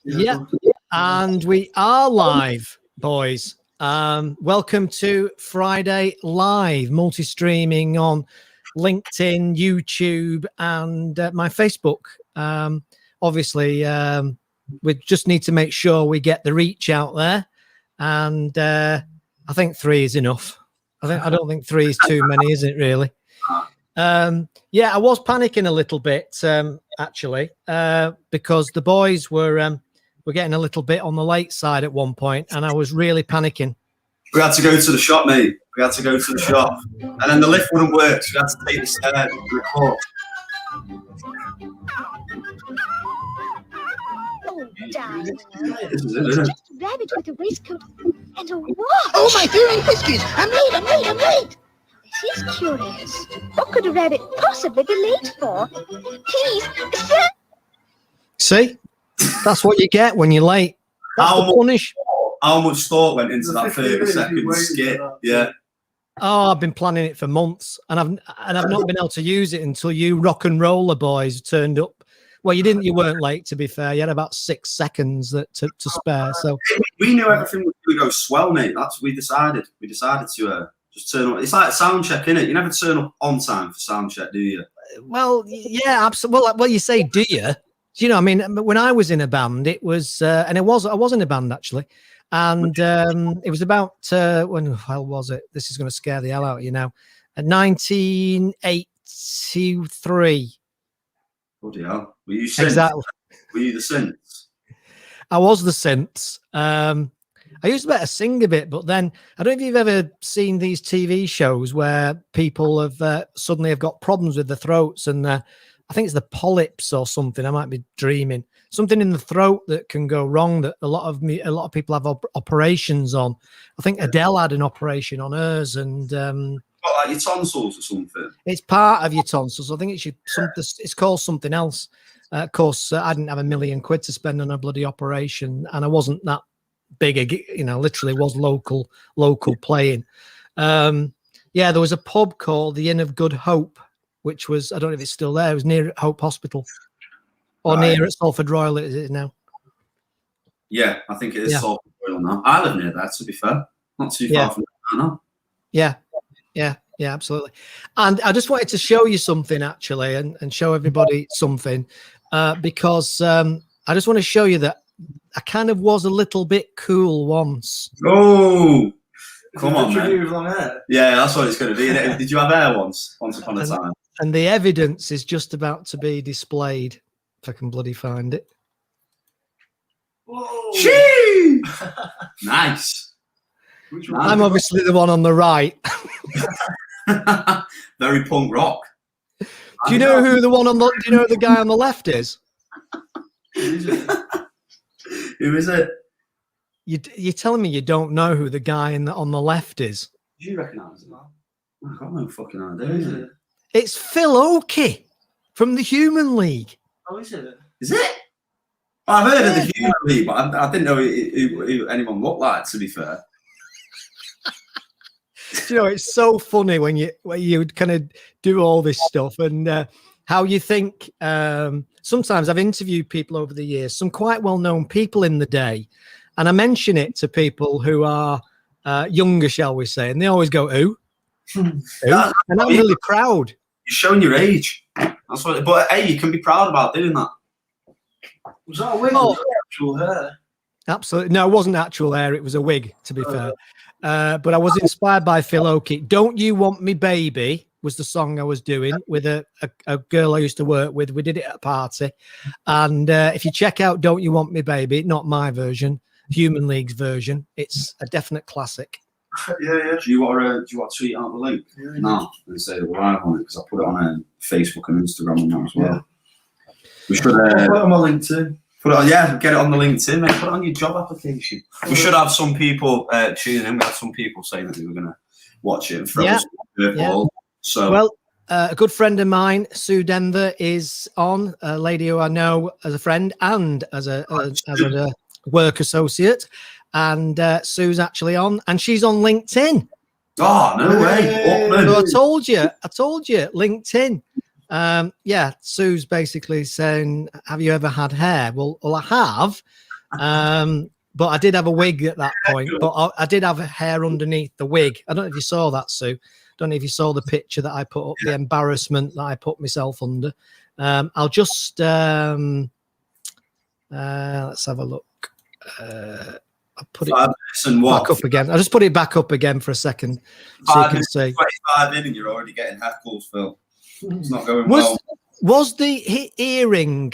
Yeah, and we are live, boys. Welcome to Friday Live, multi-streaming on LinkedIn, YouTube, and my Facebook. Obviously, we just need to make sure we get the reach out there, and I think 3 is enough. I don't think 3 is too many, is it really? Yeah, I was panicking a little bit actually because the boys were getting a little bit on the late side at one point, and I was really panicking. We had to go to the shop, mate. We had to go to the shop, and then the lift wouldn't work, so we had to take the stairs and record. Oh, darling. This is it, isn't it? Just a rabbit with a waistcoat and a watch. Oh, my dear Aunt Biscuits! I'm late! This is curious. What could a rabbit possibly be late for? Please, sir. See? That's what you get when you're late. That's the punish. How much thought went into that 30-second skit? Yeah. Oh, I've been planning it for months, and I've not been able to use it until you rock and roller boys turned up. Well, you didn't. You weren't late, to be fair. You had about 6 seconds to spare. So we knew everything was going to go swell, mate. That's we decided. We decided to just turn up. It's like sound check, innit? You never turn up on time for sound check, do you? Well, yeah, absolutely. Well, you say, do you? Do you know? I mean, when I was in a band, it was, and I was in a band actually, and it was about when the hell was it? This is going to scare the hell out of you now. 1983. Bloody hell! Were you synths? Exactly? Were you the synths? I was the synths. I used to better sing a bit, but then I don't know if you've ever seen these TV shows where people have suddenly have got problems with their throats, and I think it's the polyps or something. I might be dreaming. Something in the throat that can go wrong that a lot of people have operations on. I think Adele had an operation on hers, and like your tonsils or something. It's part of your tonsils. I think it's called something else. Of course, I didn't have £1 million to spend on a bloody operation, and I wasn't that big. Literally was local playing. Yeah, there was a pub called the Inn of Good Hope, which was, I don't know if it's still there. It was near Hope Hospital, or near at Salford Royal. Is it now? Yeah, I think it is Salford Royal now. I live near there, to be fair. Not too far from there now. Yeah, absolutely. And I just wanted to show you something actually, and show everybody something, because I just want to show you that I kind of was a little bit cool once. Oh, come on, man. Yeah, that's what it's going to be. Did you have hair once upon a time? And the evidence is just about to be displayed, if I can bloody find it. Whoa. Nice. I'm obviously the one on the right. Very punk rock. Do you know who the guy on the left is? Who is it? You're telling me you don't know who the guy on the left is? Do you recognise him? I've got no fucking idea. Is it? It's Phil Oakey from the Human League. Oh, is it? Is it? I've heard of the Human League, but I didn't know who anyone looked like, to be fair. You know, it's so funny when you kind of do all this stuff, and how you think. Sometimes I've interviewed people over the years, some quite well-known people in the day, and I mention it to people who are younger, shall we say, and they always go, "Who?" And I'm really proud. You're showing your age. That's what. But hey, you can be proud about doing that. Was that a wig? Or was that actual hair? Absolutely. No, it wasn't actual hair. It was a wig, to be fair. But I was inspired by Phil Oakey. "Don't You Want Me Baby" was the song I was doing with a girl I used to work with. We did it at a party. And if you check out "Don't You Want Me Baby," not my version, Human League's version, it's a definite classic. Yeah. Do you want to tweet out the link? Yeah, no, and say that we're live on it, because I put it on Facebook and Instagram and that as well. Yeah. We should put it on my LinkedIn. Get it on the LinkedIn, mate. Put it on your job application. We should have some people tuning in. We had some people saying that they were going to watch it and throw us a ball. So, well, a good friend of mine, Sue Denver, is on. A lady who I know as a friend and as a work associate. And Sue's actually on, and she's on LinkedIn. Oh, no way! So I told you, LinkedIn. Sue's basically saying, "Have you ever had hair?" Well, I have, But I did have a wig at that point. But I did have hair underneath the wig. I don't know if you saw that, Sue. I don't know if you saw the picture that I put up, the embarrassment that I put myself under. I'll just let's have a look. I'll put it back up again. I'll just put it back up again for a second, so you can see. 25 in, and you're already getting heckles, Phil. It's not going well. Was the earring?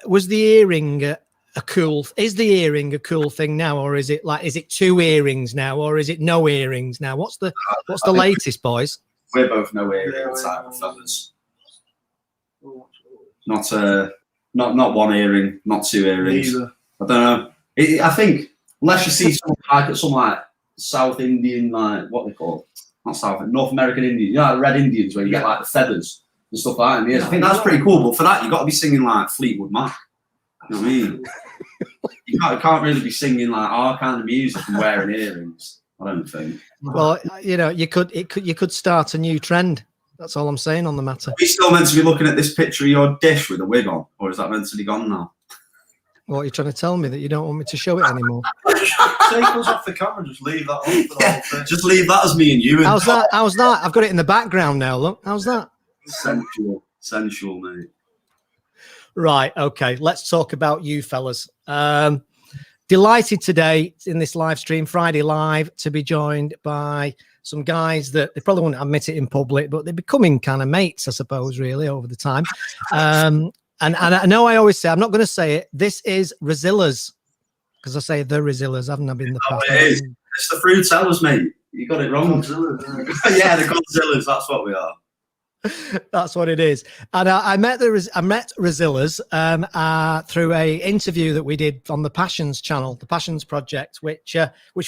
Was the earring a cool? Is the earring a cool thing now, or is it like? Is it 2 earrings now, or is it no earrings now? What's the latest, boys? We're both no earring type of fellas. Not 1 earring, not 2 earrings. Neither. I don't know. I think unless you see some like South Indian, like what they call, not South, North American Indian, you know, like Red Indians, where you get like the feathers and stuff like that. I think that's pretty cool. But for that, you got to be singing like Fleetwood Mac. You know what I mean? You can't really be singing like our kind of music and wearing earrings. I don't think. Well, you know, you could start a new trend. That's all I'm saying on the matter. Are we still meant to be looking at this picture of your dish with a wig on, or is that meant to be gone now? What are you trying to tell me, that you don't want me to show it anymore? Take us off the camera, just leave that on for the whole thing. Just leave that as me and you. How's that? I've got it in the background now. Look, how's that? Sensual, mate. Right. Okay. Let's talk about you fellas. Delighted today in this live stream, Friday Live, to be joined by some guys that they probably wouldn't admit it in public, but they're becoming kind of mates, I suppose, really, over the time. And I know I always say, I'm not going to say it, this is Rosellas, because I say the Rosellas, haven't I, been in the past? It is. It's the Fruitellas, mate. You got it wrong. Yeah, the Godzillas, that's what we are. That's what it is. And I met Rosellas through a interview that we did on the Passions channel, the Passions Project, which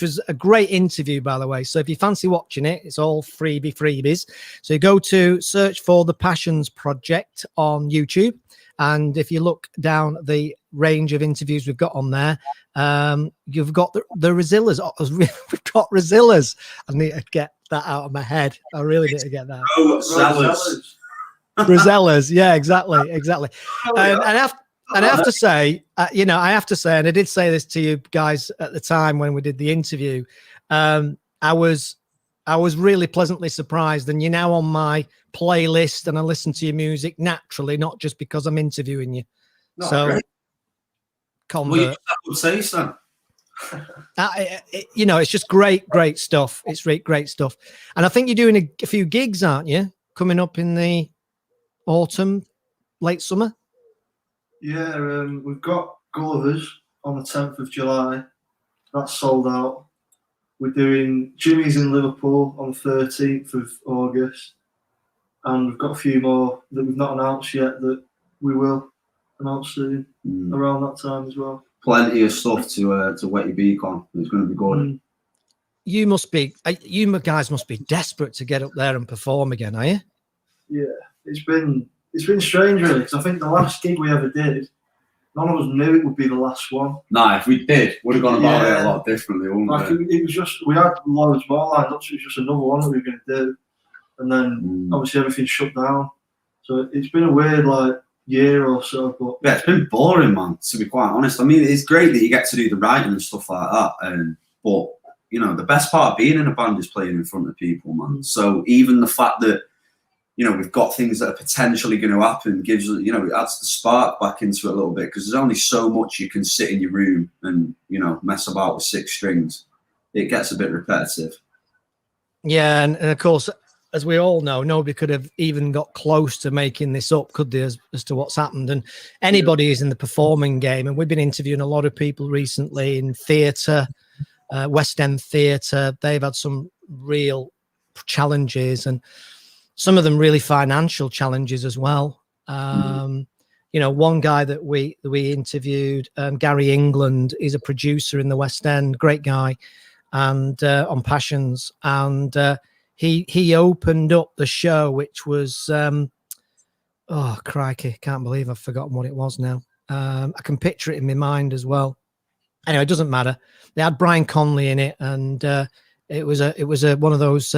was a great interview, by the way. So if you fancy watching it, it's all freebies. So you go to search for the Passions Project on YouTube. And if you look down the range of interviews we've got on there, you've got the Rosellas. We've got Rosellas. I need to get that out of my head. I really need to get that. Rosellas. Yeah, exactly. And I have to say, and I did say this to you guys at the time when we did the interview. I was really pleasantly surprised, and you're now on my playlist, and I listen to your music naturally, not just because I'm interviewing you. No, so, great. Convert. Well, you would say so. It's just great stuff. It's great stuff. And I think you're doing a few gigs, aren't you? Coming up in the autumn, late summer. Yeah, we've got Gulliver's on the 10th of July. That's sold out. We're doing Jimmy's in Liverpool on the 13th of August. And we've got a few more that we've not announced yet that we will announce soon, around that time as well. Plenty of stuff to wet your beak on. It's going to be good. You guys must be desperate to get up there and perform again, are you? Yeah, it's been strange, really, because I think the last gig we ever did, none of us knew it would be the last one. Nah, if we did, we'd have gone about it a lot differently, wouldn't we? It was just, we had loads more lined up, so it was just another one that we were going to do. And then, obviously, everything shut down. So it's been a weird, year or so. But yeah, it's been boring, man, to be quite honest. I mean, it's great that you get to do the writing and stuff like that. But, the best part of being in a band is playing in front of people, man. So even the fact that, we've got things that are potentially going to happen gives us, it adds the spark back into it a little bit, because there's only so much you can sit in your room and, mess about with 6 strings. It gets a bit repetitive. Yeah, and of course, as we all know, nobody could have even got close to making this up, could they, as to what's happened? And anybody who's in the performing game, and we've been interviewing a lot of people recently in theatre, West End theatre. They've had some real challenges, and some of them really financial challenges as well. One guy that we interviewed, Gary England, is a producer in the West End, great guy, and on Passions, and he opened up the show, which was oh crikey, can't believe I've forgotten what it was now. I can picture it in my mind as well. Anyway, it doesn't matter. They had Brian Conley in it, and it was one of those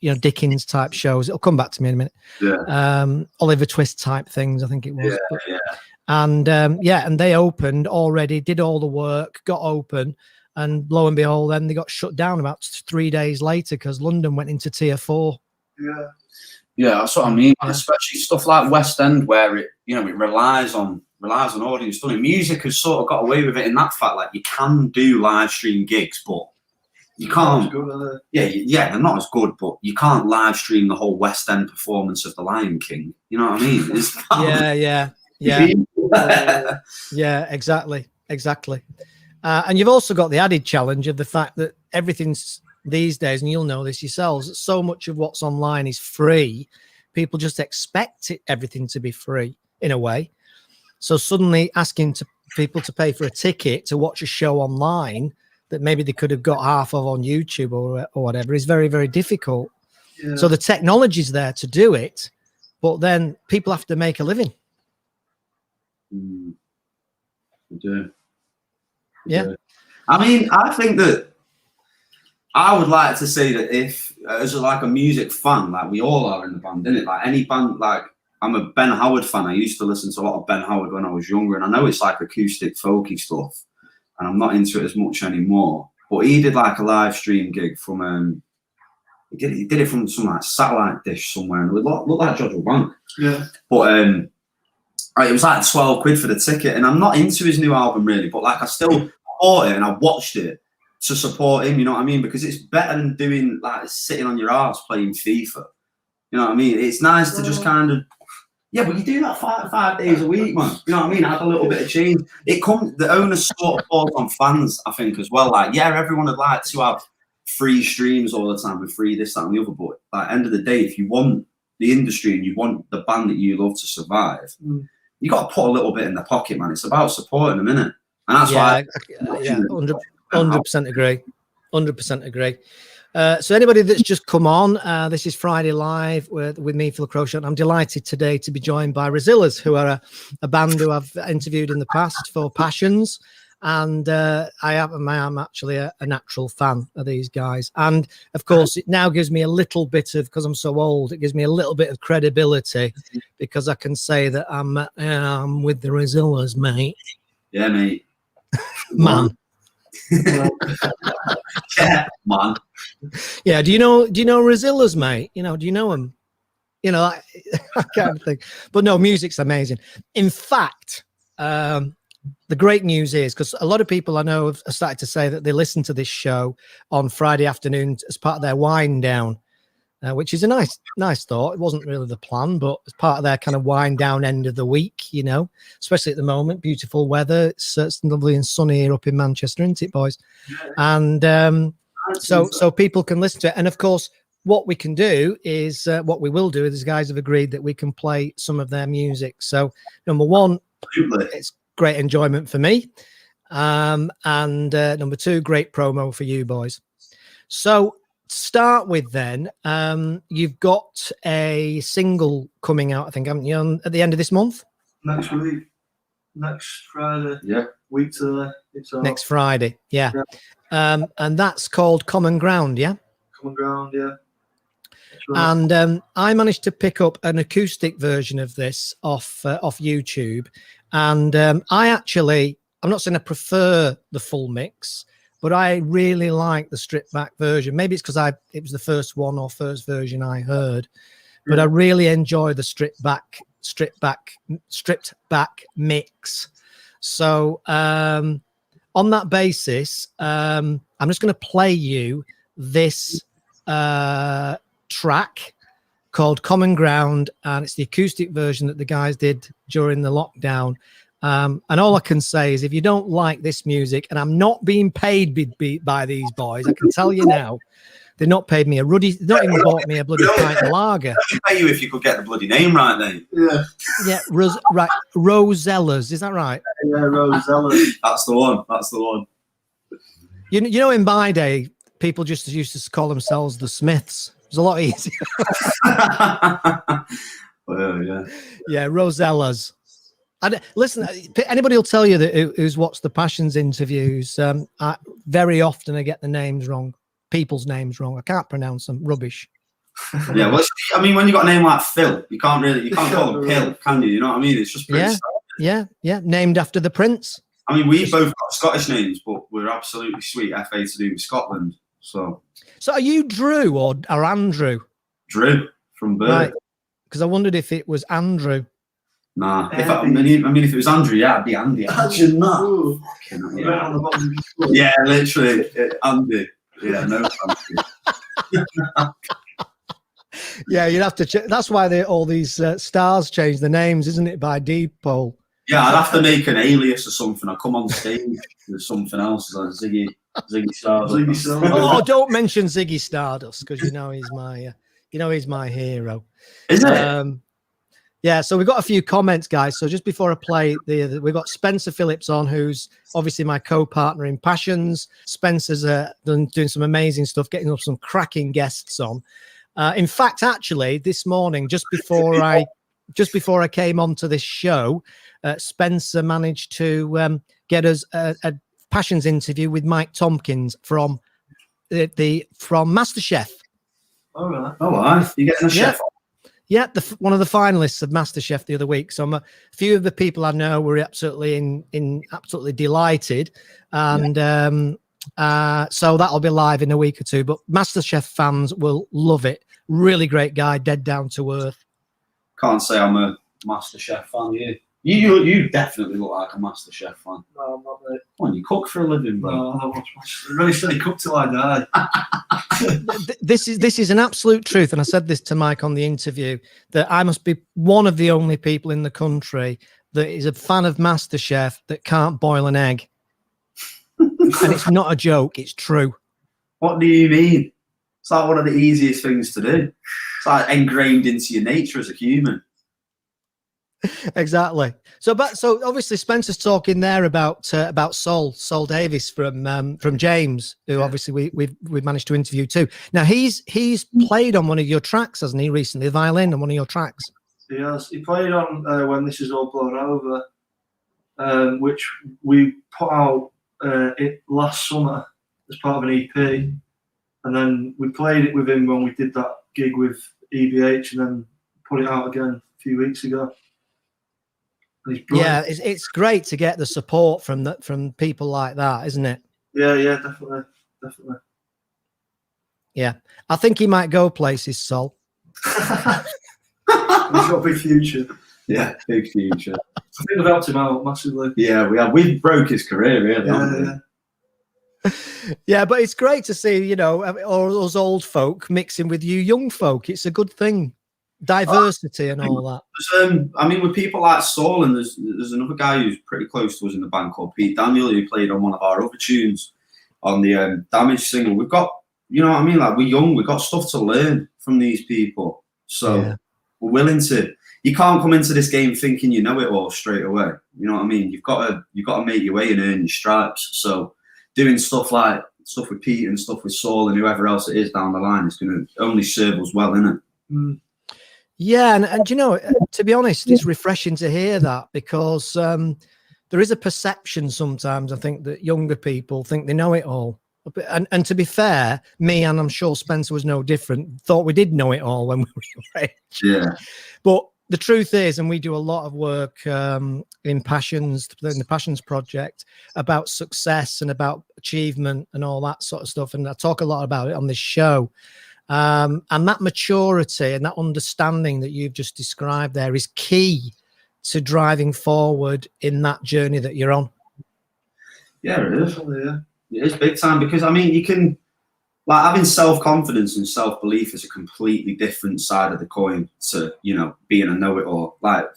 Dickens type shows. It'll come back to me in a minute. Yeah. Oliver Twist type things, I think it was. And and they opened already, did all the work, got open, and lo and behold, then they got shut down about 3 days later because London went into tier 4. Yeah, that's what I mean. Yeah. Especially stuff like West End, where it relies on audience. Music has sort of got away with it in that fact, like you can do live stream gigs, but you can't. Good, yeah, they're not as good, but you can't live stream the whole West End performance of The Lion King. You know what I mean? Yeah, exactly. And you've also got the added challenge of the fact that everything's these days, and you'll know this yourselves, so much of what's online is free. People just expect everything to be free in a way. So suddenly asking people to pay for a ticket to watch a show online that maybe they could have got half of on YouTube or whatever is very, very difficult. Yeah. So the technology's there to do it, but then people have to make a living. We do. Yeah. I mean, I think that I would like to say that if, as like a music fan, like we all are in the band, innit? Like any band, like I'm a Ben Howard fan. I used to listen to a lot of Ben Howard when I was younger, and I know it's like acoustic folky stuff, and I'm not into it as much anymore. But he did like a live stream gig from he did it from some like satellite dish somewhere, and it looked like Jodrell Bank. Yeah. But it was like 12 quid for the ticket, and I'm not into his new album really, but like I still bought it and I watched it to support him, you know what I mean? Because it's better than doing like sitting on your arse playing FIFA. You know what I mean? It's nice to just kind of, but you do that five days a week, man. You know what I mean? Add a little bit of change. The onus sort of falls on fans, I think, as well. Like, everyone would like to have free streams all the time with free this, that, and the other. But at the end of the day, if you want the industry and you want the band that you love to survive, you got to put a little bit in the pocket, man. It's about supporting them, innit? And that's why. 100% agree. 100% agree. So anybody that's just come on, this is Friday Live with me, Phil Crochet. I'm delighted today to be joined by Rosellas, who are a band who I've interviewed in the past for Passions. And I am actually a natural fan of these guys. And of course, it now gives me a little bit of, because I'm so old, it gives me a little bit of credibility because I can say that I'm with the Rosellas, mate. Yeah, mate. Man. Yeah, man. Yeah, do you know Rosellas, mate? Do you know them? That kind of thing. But no, music's amazing. In fact, the great news is, because a lot of people I know have started to say that they listen to this show on Friday afternoon as part of their wind down, which is a nice thought. It wasn't really the plan, but as part of their kind of wind down end of the week, especially at the moment, beautiful weather. It's lovely and sunny here up in Manchester, isn't it, boys? And so people can listen to it. And of course, what we can do is what we will do is, guys have agreed that we can play some of their music. So number one, it's great enjoyment for me. And number two, great promo for you boys. So start with then, you've got a single coming out, I think, haven't you, at the end of this month? Next week. Next Friday. Yeah. Week today. It's next Friday. Yeah. And that's called Common Ground, yeah? Common Ground, yeah. Right. And I managed to pick up an acoustic version of this off YouTube. And I'm not saying I prefer the full mix, but I really like the stripped back version. Maybe it's because it was the first version I heard, but I really enjoy the stripped back mix. So on that basis, I'm just going to play you this track called Common Ground, and it's the acoustic version that the guys did during the lockdown. And all I can say is, if you don't like this music, and I'm not being paid by these boys, I can tell you now, they've not paid me they've not even bought me a bloody pint of lager. I'd pay you if you could get the bloody name right, then. Yeah. Right. Rosellas, is that right? Yeah, Rosellas. That's the one. You know, in my day, people just used to call themselves the Smiths. It was a lot easier. Well, yeah. Yeah, Rosellas. Listen, anybody will tell you that who's watched the Passions interviews. Very often I get the names wrong, people's names wrong. I can't pronounce them. Rubbish. Yeah, well, I mean, when you got a name like Phil, you can't call him Pill, can you? You know what I mean? It's just pretty standard, Yeah, named after the Prince. I mean, we both got Scottish names, but we're absolutely sweet FA to do with Scotland. So are you Drew or Andrew? Drew from birth. Right, because I wondered if it was Andrew. Nah, if it was Andrew, yeah, it'd be Andy. Imagine that. Yeah, literally, Andy. Yeah, no. Yeah, you'd have to check. That's why all these stars change their names, isn't it? By default. Yeah, I'd have to make an alias or something. I come on stage with something else, like Ziggy Stardust. Oh, don't mention Ziggy Stardust because he's my, he's my hero. Is it? Yeah. So we've got a few comments, guys. So just before I play, we've got Spencer Phillips on, who's obviously my co-partner in Passions. Spencer's doing some amazing stuff, getting up some cracking guests on. In fact, actually, this morning, just before I came onto this show, Spencer managed to get us a Passions interview with Mike Tompkins from MasterChef. All right. Oh, right. You're getting a chef on? Yeah, one of the finalists of MasterChef the other week. So a few of the people I know were absolutely absolutely delighted, and so that'll be live in a week or two. But MasterChef fans will love it. Really great guy, dead down to earth. Can't say I'm a MasterChef fan. You definitely look like a MasterChef fan. No, I'm not, mate. Come on, you cook for a living, bro. No, I don't watch MasterChef. Really said he cooked till I die. This is an absolute truth, and I said this to Mike on the interview, that I must be one of the only people in the country that is a fan of MasterChef that can't boil an egg. And it's not a joke, it's true. What do you mean? It's like one of the easiest things to do. It's like ingrained into your nature as a human. Exactly. So obviously Spencer's talking there about Sol Davis from James, who obviously we've managed to interview too. Now he's played on one of your tracks, hasn't he, recently? The violin on one of your tracks. He has. He played on When This Is All Blown Over, which we put out last summer as part of an EP, and then we played it with him when we did that gig with EBH, and then put it out again a few weeks ago. Yeah, it's great to get the support from people like that, isn't it? Yeah, definitely. Yeah, I think he might go places, Sol. He's got a big future. Yeah, big future. I think we've helped him out massively. Yeah, we have. We broke his career, really. Yeah. Yeah, but it's great to see, all those old folk mixing with you young folk. It's a good thing. Diversity and all that. I mean, with people like Saul, and there's another guy who's pretty close to us in the band called Pete Daniel, who played on one of our other tunes on the Damage single. We've got, what I mean, like, we're young, we've got stuff to learn from these people. So we're willing to. You can't come into this game thinking you know it all straight away. You know what I mean? You've got to make your way and earn your stripes. So doing stuff with Pete and stuff with Saul and whoever else it is down the line is going to only serve us well, innit? Mm. Yeah, and to be honest, it's refreshing to hear that, because there is a perception sometimes, I think, that younger people think they know it all. And to be fair, me, and I'm sure Spencer was no different, thought we did know it all when we were age. Yeah. But the truth is, and we do a lot of work in the Passions Project about success and about achievement and all that sort of stuff. And I talk a lot about it on this show. And that maturity and that understanding that you've just described there is key to driving forward in that journey that you're on. Yeah, it is. Yeah. It is big time, because I mean, you can, like, having self-confidence and self-belief is a completely different side of the coin to, being a know-it-all. Like,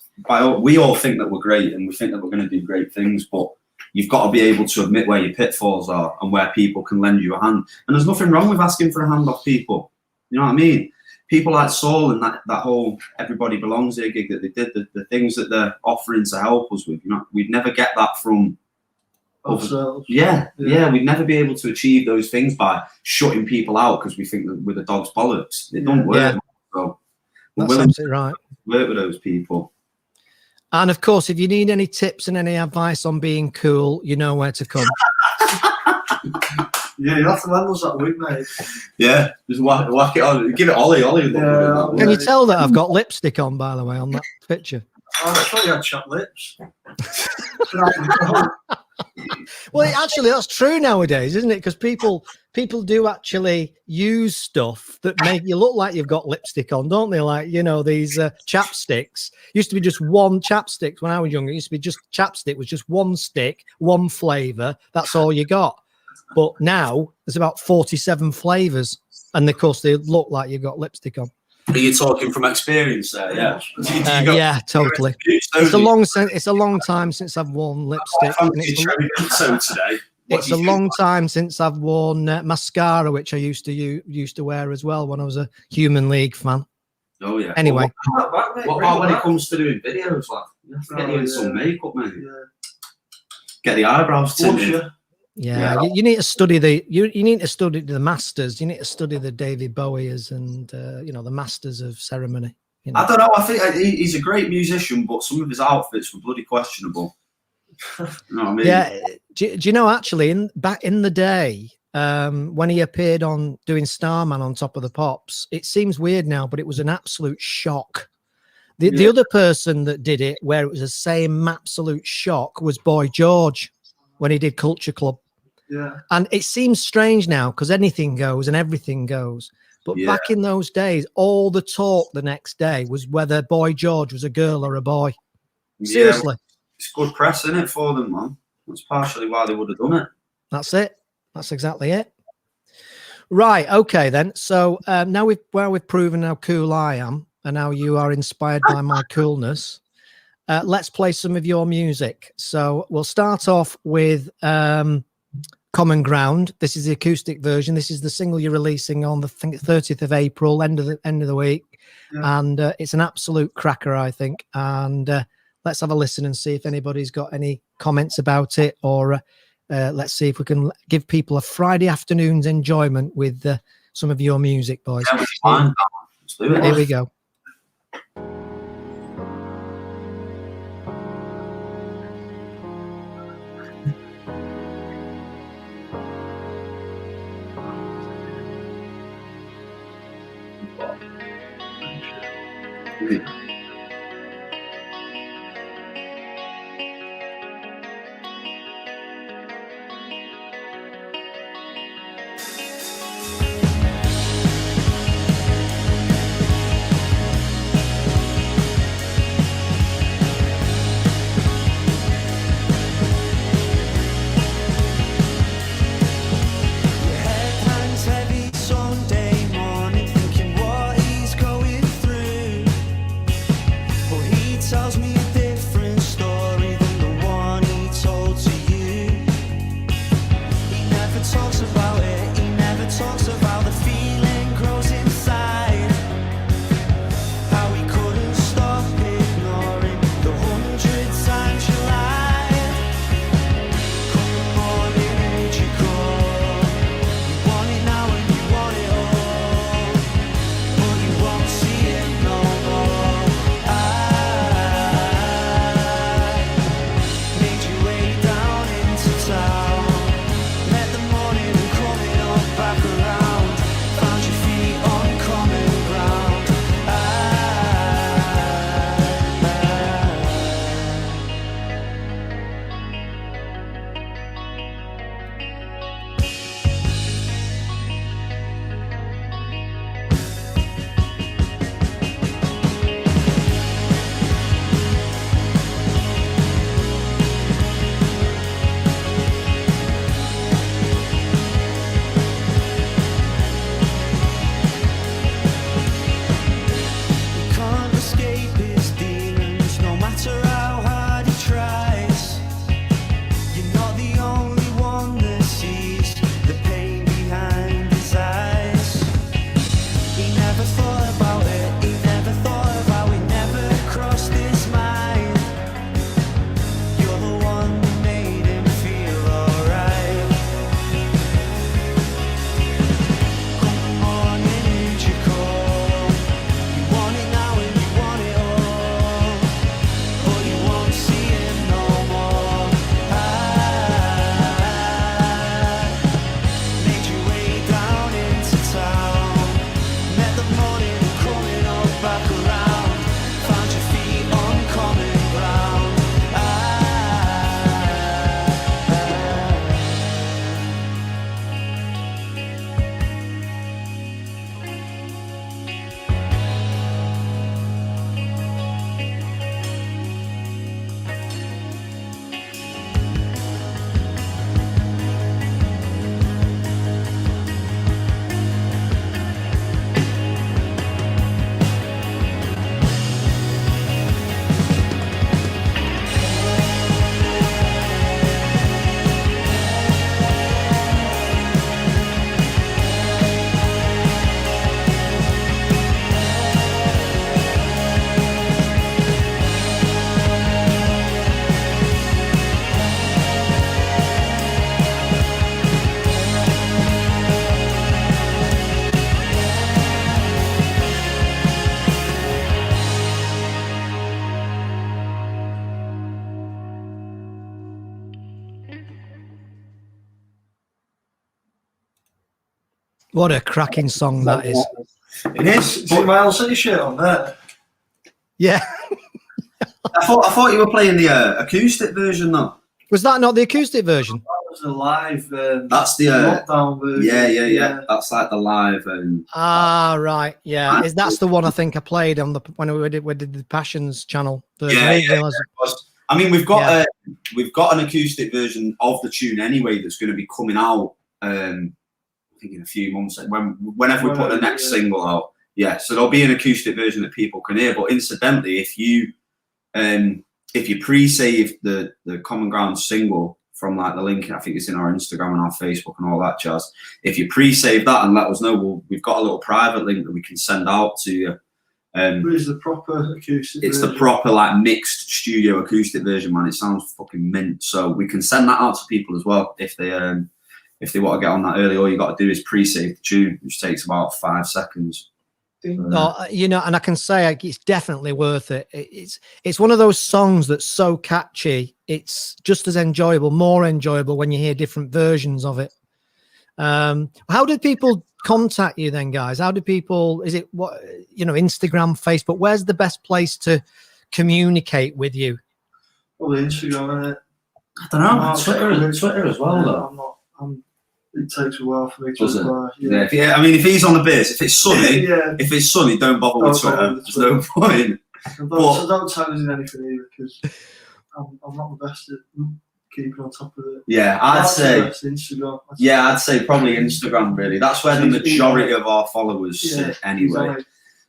we all think that we're great and we think that we're going to do great things, but you've got to be able to admit where your pitfalls are and where people can lend you a hand. And there's nothing wrong with asking for a hand off people. You know what I mean? People like Saul and that whole Everybody Belongs Here gig that they did, the things that they're offering to help us with, we'd never get that from ourselves. Yeah, we'd never be able to achieve those things by shutting people out because we think that we're the dog's bollocks. It don't work. Yeah. So we're That's willing absolutely right. to work with those people. And of course, if you need any tips and any advice on being cool, you know where to come. Yeah, you have to lend us that wig, mate. Yeah, just whack it on. Give it Ollie. Can you tell that I've got lipstick on, by the way, on that picture? I thought you had chopped lips. Well, actually, that's true nowadays, isn't it? Because people do actually use stuff that make you look like you've got lipstick on, don't they? Like, you know, these chapsticks. Used to be just one chapstick when I was younger. It used to be just chapstick was just one stick, one flavour. That's all you got. But now there's about 47 flavours, and of course they look like you've got lipstick on. Are you talking from experience there? Yeah. Yeah, totally. It's a long time since I've worn lipstick. It's a long time since I've worn mascara, which I used to wear as well when I was a Human League fan. Oh yeah. Anyway, what about when it comes to doing videos, lad? You have to get you in some makeup, mate. Yeah. Get the eyebrows tinted. Yeah, you need to study you need to study the masters. You need to study the David Bowies and the masters of ceremony. You know? I don't know. I think he's a great musician, but some of his outfits were bloody questionable. You know what I mean? Yeah. Do you know, actually, back in the day, when he appeared on doing Starman on Top of the Pops, it seems weird now, but it was an absolute shock. The other person that did it, where it was the same absolute shock, was Boy George when he did Culture Club. Yeah. And it seems strange now because anything goes and everything goes. But back in those days, all the talk the next day was whether Boy George was a girl or a boy. Seriously. It's good press, isn't it, for them, man? That's partially why they would have done it. That's it. That's exactly it. Right. Okay, then. So now we've proven how cool I am and how you are inspired by my coolness, let's play some of your music. So we'll start off with Common Ground. This is the acoustic version. This is the single you're releasing on the 30th of April, end of the week. Yeah. And it's an absolute cracker, I think. And let's have a listen and see if anybody's got any comments about it, or let's see if we can give people a Friday afternoon's enjoyment with some of your music, boys. Yeah, fine. Let's do it. Here we go. What a cracking song that is. It is. See my LC shirt on there? Yeah. I thought you were playing the acoustic version though. Was that not the acoustic version? That was the live. That's the lockdown version. Yeah. That's like the live. Right. Yeah. That's the one I think I played on when we did the Passions channel version. Yeah. I mean, we've got an acoustic version of the tune anyway that's going to be coming out. I think in a few months whenever we put the next single out. Yeah. So there'll be an acoustic version that people can hear. But incidentally, if you pre-save the Common Ground single from like the link, I think it's in our Instagram and our Facebook and all that jazz. If you pre-save that and let us know, we've got a little private link that we can send out to you. Where's the proper acoustic? It's version? the proper like mixed studio acoustic version, man. It sounds fucking mint. So we can send that out to people as well if they want to get on that early. All you got to do is pre-save the tune, which takes about 5 seconds. No, and I can say it's definitely worth it. It's one of those songs that's so catchy. It's just as enjoyable, more enjoyable when you hear different versions of it. How did people contact you then, guys? How do people? Is it Instagram, Facebook? Where's the best place to communicate with you? Probably Instagram, isn't it? I don't know. Twitter as well, though. It takes a while for me to reply. Yeah. I mean, if he's on the biz, if it's sunny, don't bother with Twitter. There's no point. Don't tag us in anything either, because I'm not the best at keeping on top of it. Yeah, I'd say Instagram. I'd say probably Instagram. Really, that's where the majority of our followers sit anyway. Exactly.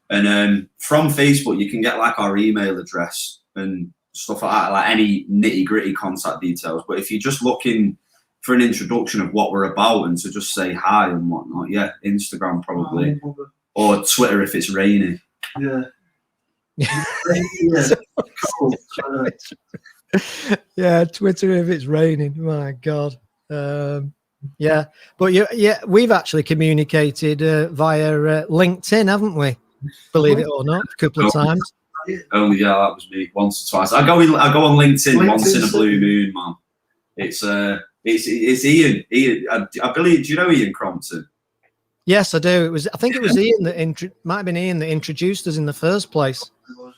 And from Facebook, you can get like our email address and stuff like that, like any nitty gritty contact details. But if you're just looking for an introduction of what we're about and to just say hi and whatnot, Instagram probably, or Twitter if it's rainy. Yeah. Cool. Yeah, Twitter if it's raining. My God. Yeah, but we've actually communicated via LinkedIn, haven't we? Believe it or not, a couple of times. Only that was me once or twice. I go on LinkedIn once in a blue moon, man. It's Ian. I believe. Do you know Ian Crompton? Yes, I do. I think it was Ian that might have been Ian that introduced us in the first place.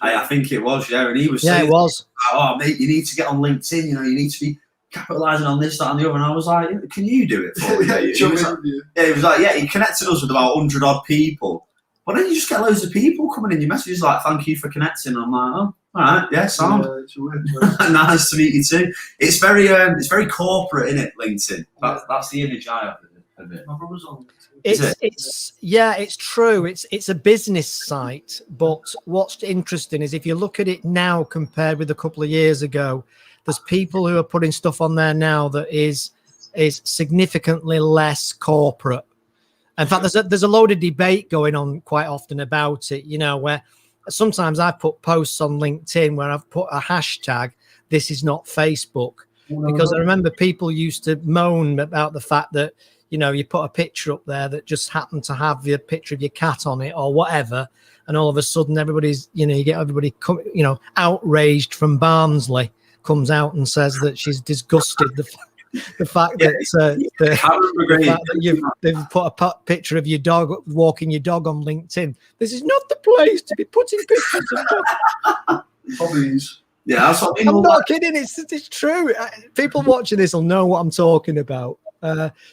I think it was, and he was saying, it was. Oh, mate, you need to get on LinkedIn. You need to be capitalising on this, that, and the other. And I was like, can you do it for me? He was like, he connected us with about 100 odd people. But then you just get loads of people coming in your messages like, thank you for connecting. I'm like, oh, all right, yeah, sound. It's a weird nice to meet you too. It's very corporate, isn't it, LinkedIn? That's the image I have of it. My brother's on LinkedIn. It's true. It's a business site, but what's interesting is if you look at it now compared with a couple of years ago, there's people who are putting stuff on there now that is significantly less corporate. In fact, there's a load of debate going on quite often about it, where sometimes I put posts on LinkedIn where I've put a hashtag, this is not Facebook, because I remember people used to moan about the fact that, you put a picture up there that just happened to have your picture of your cat on it or whatever. And all of a sudden everybody's, you get everybody, outraged from Barnsley comes out and says that she's disgusted. The fact that they've put a picture of your dog walking your dog on LinkedIn. This is not the place to be putting pictures of hobbies. Yeah, that's what I'm not kidding. It's true. People watching this will know what I'm talking about.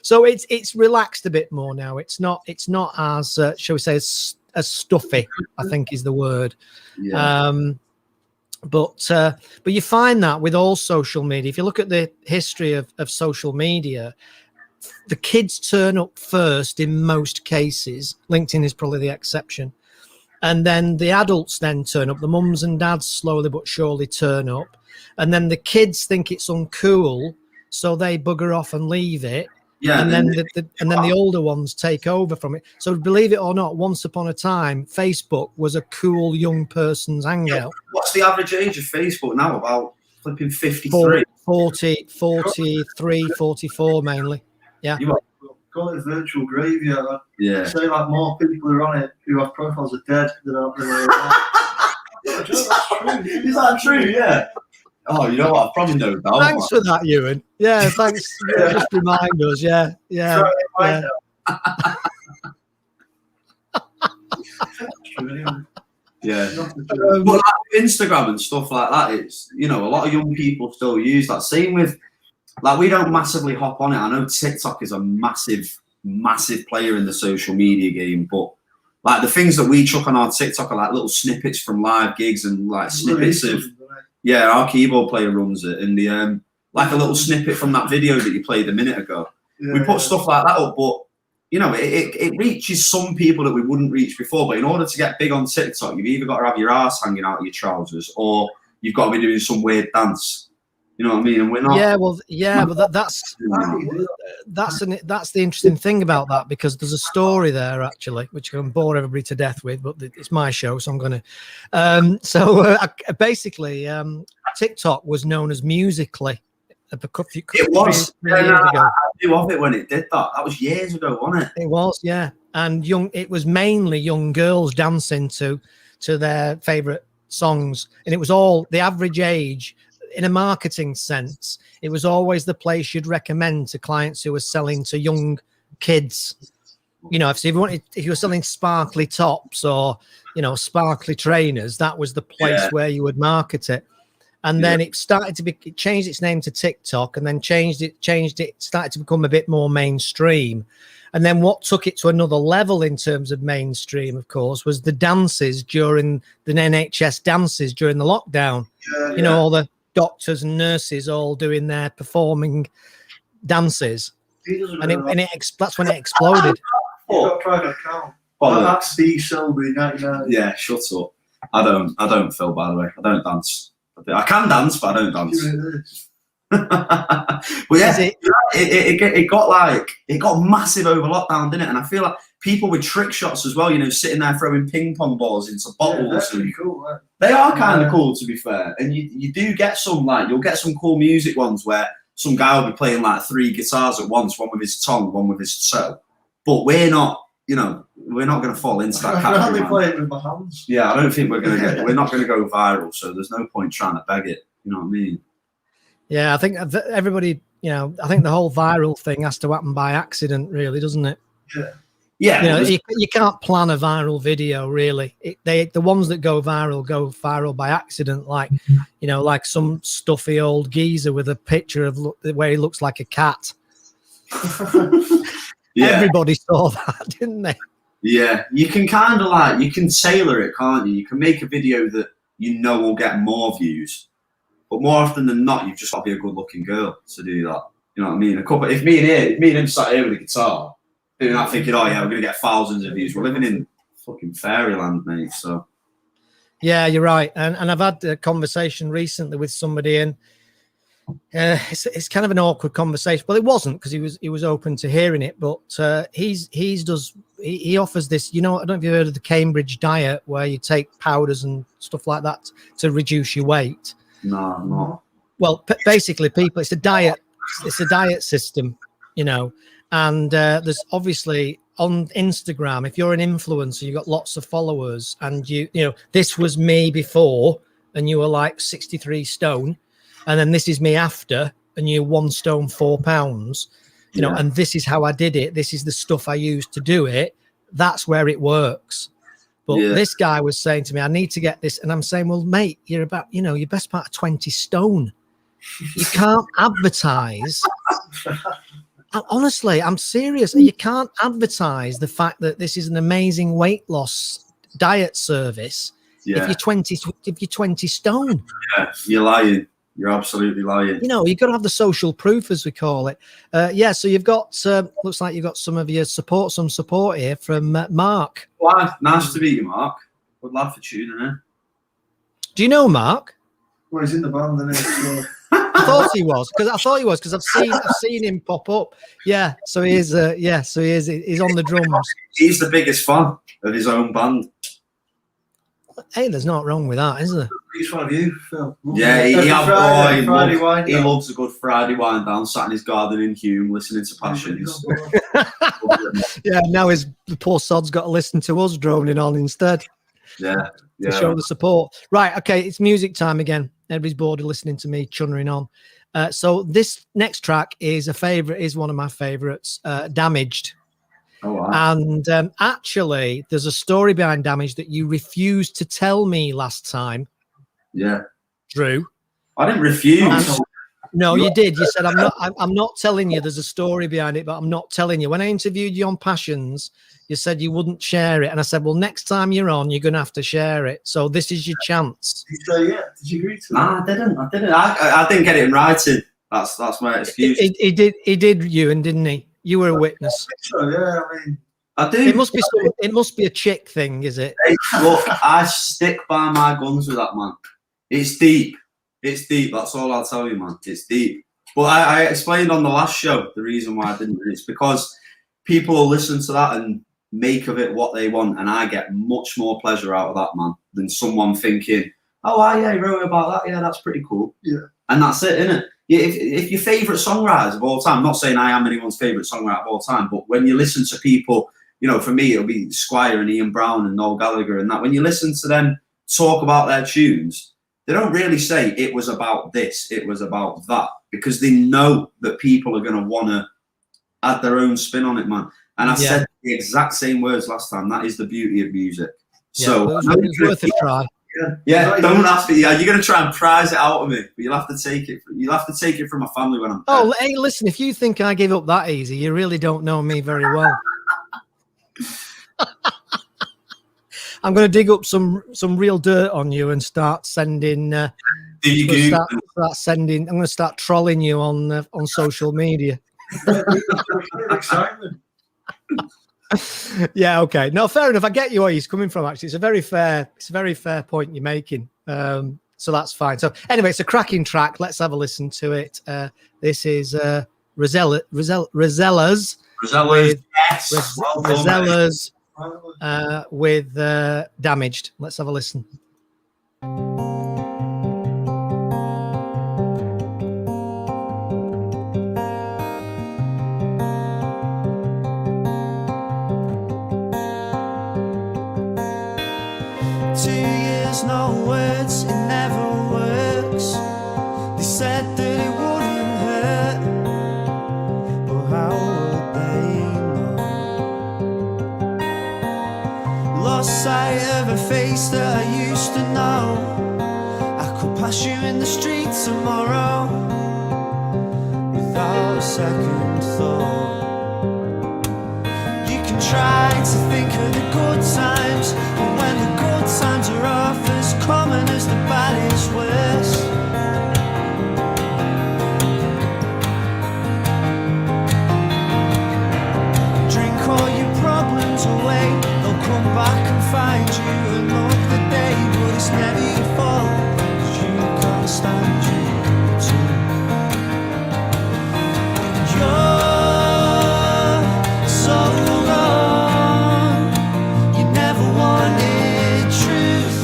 So it's relaxed a bit more now. It's not as shall we say as stuffy, I think is the word. Yeah. But you find that with all social media, if you look at the history of social media, the kids turn up first in most cases. LinkedIn is probably the exception. And then the adults then turn up. The mums and dads slowly but surely turn up. And then the kids think it's uncool, so they bugger off and leave it. Yeah, and then the older ones take over from it. So believe it or not, once upon a time, Facebook was a cool young person's hangout. Yeah. What's the average age of Facebook now? About flipping 53? 43, 44 mainly. Yeah. Call it a virtual graveyard. Yeah. Say like more people are on it who have profiles are dead than are That's true. Is that true? Yeah. Oh, you know what? I've probably no doubt. Thanks for that, Ewan. Yeah, thanks. Just remind us. Yeah. Yeah, but like Instagram and stuff like that, it's, you know, a lot of young people still use that. Same with, like, we don't massively hop on it. I know TikTok is a massive player in the social media game, but like the things that we chuck on our TikTok are like little snippets from live gigs and like snippets of, yeah, our keyboard player runs it, and the like a little snippet from that video that you played a minute ago. Yeah, we put stuff like that up, but you know, it reaches some people that we wouldn't reach before. But in order to get big on TikTok, you've either got to have your ass hanging out of your trousers, or you've got to be doing some weird dance. You know what I mean? And we're not. Yeah, well, yeah, but that's the interesting thing about that, because there's a story there actually, which I can bore everybody to death with, but it's my show, so I'm going to. Basically, TikTok was known as Musically. It was. I knew of it when it did that. That was years ago, wasn't it? It was, yeah. And it was mainly young girls dancing to their favorite songs, and it was all the average age. In a marketing sense, it was always the place you'd recommend to clients who were selling to young kids. You know, if you were selling sparkly tops or, you know, sparkly trainers, that was the place where you would market it. And then it started to it changed its name to TikTok, and then changed it, started to become a bit more mainstream. And then what took it to another level in terms of mainstream, of course, was the dances during the NHS dances during the lockdown. You know, all the doctors and nurses all doing their performing dances. And that's when it exploded. Got private account. That's Steve Selby, 99. Yeah, shut up. I don't, Phil, by the way. I don't dance. I can dance, but I don't dance. But yeah, it got massive over lockdown, didn't it? And I feel like people with trick shots as well, you know, sitting there throwing ping pong balls into bottles. Yeah, that's pretty cool, right? They are kind of cool, to be fair. And you do get some, like, you'll get some cool music ones where some guy will be playing like 3 guitars at once, one with his tongue, one with his toe. But we're not, you know, we're not going to fall into that category. I'm only playing with my hands. Yeah, I don't think we're not going to go viral. So there's no point trying to beg it. You know what I mean? Yeah, I think everybody, you know, I think the whole viral thing has to happen by accident, really, doesn't it? Yeah. Yeah, you know, you can't plan a viral video, really. The ones that go viral by accident, like, you know, like some stuffy old geezer with a picture of where he looks like a cat. Yeah. Everybody saw that, didn't they? Yeah, you can kind of like, you can tailor it, can't you? You can make a video that you know will get more views, but more often than not, you've just got to be a good-looking girl to do that. You know what I mean? If me and him sat here with a guitar, doing that, thinking, oh yeah, we're gonna get thousands of views. We're living in fucking fairyland, mate. So yeah, you're right. And I've had a conversation recently with somebody, and it's kind of an awkward conversation. Well, it wasn't, because he was open to hearing it. But he offers this. You know, I don't know if you've heard of the Cambridge diet, where you take powders and stuff like that to reduce your weight. No, no. Well, basically, people, it's a diet system, you know. And there's obviously on Instagram, if you're an influencer, you've got lots of followers, and you know, this was me before, and you were like 63 stone, and then this is me after, and you're 1 stone 4 pounds, you know, and this is how I did it. This is the stuff I used to do it. That's where it works. But this guy was saying to me, I need to get this. And I'm saying, well, mate, you're about, you know, you're best part of 20 stone. You can't advertise. Honestly, I'm serious. You can't advertise the fact that this is an amazing weight loss diet service if you're 20 stone. Yeah, you're lying. You're absolutely lying. You know, you've got to have the social proof, as we call it. So you've got, looks like you've got some support here from Mark. Well, nice to meet you, Mark. Good lad for tuning in. Do you know Mark? Well, he's in the band, isn't he? I thought he was, because I've seen him pop up. Yeah, so he is. So he is. He's on the drums. He's the biggest fan of his own band. Hey, there's not wrong with that, is there? He's one of you, Phil. Yeah, he loves a good Friday wind down, sat in his garden in Hume, listening to Passions. Yeah, now the poor sod's got to listen to us droning on instead. Yeah. To show the support. Right, okay, it's music time again. Everybody's bored of listening to me chunnering on. So this next track is one of my favorites, Damaged. Oh, wow. And actually, there's a story behind Damage that you refused to tell me last time. Yeah. Drew. I didn't refuse. No, you did. You said, I'm not telling you. There's a story behind it, but I'm not telling you. When I interviewed you on Passions, you said you wouldn't share it. And I said, well, next time you're on, you're going to have to share it. So this is your chance. Did you say yeah? Did you agree to that? Nah, I didn't. I didn't get it in writing. That's my excuse. He did, Ewan, didn't he? You were a witness. So, yeah, I mean, I do. It must be a chick thing, is it? Hey, look, I stick by my guns with that, man. It's deep. It's deep. That's all I'll tell you, man. It's deep. But I explained on the last show the reason why I didn't. It's because people will listen to that and make of it what they want, and I get much more pleasure out of that, man, than someone thinking, "Oh, yeah, he wrote about that. Yeah, that's pretty cool." Yeah, and that's it, innit? If your favourite songwriters of all time, I'm not saying I am anyone's favourite songwriter of all time, but when you listen to people, for me, it'll be Squire and Ian Brown and Noel Gallagher and that. When you listen to them talk about their tunes, they don't really say it was about this, it was about that, because they know that people are going to want to add their own spin on it, man. And I said the exact same words last time. That is the beauty of music. Yeah, so it was worth a try. Yeah, don't ask me. Yeah, you're gonna try and prize it out of me, but you'll have to take it. You'll have to take it from my family when I'm dead. Oh, hey, listen. If you think I give up that easy, you really don't know me very well. I'm going to dig up some real dirt on you and start sending. I'm going to start trolling you on social media. excitement. Yeah, okay. No, fair enough. I get you where he's coming from. Actually, it's a very fair point you're making. So that's fine. So anyway, it's a cracking track. Let's have a listen to it. This is Rosellas. Rosellas, yes. Rosellas with Damaged. Let's have a listen. No words, it never works. They said that it wouldn't hurt, but how would they know? Lost sight of a face that I used to know. I could pass you in the street tomorrow without a second thought. You can try to think of the good times, but when the good times are off, as common as the bad is worse. Drink all your problems away, they'll come back and find you another day, but it's never your fault, 'cause you can't stand you too. You're so wrong, you never wanted truth.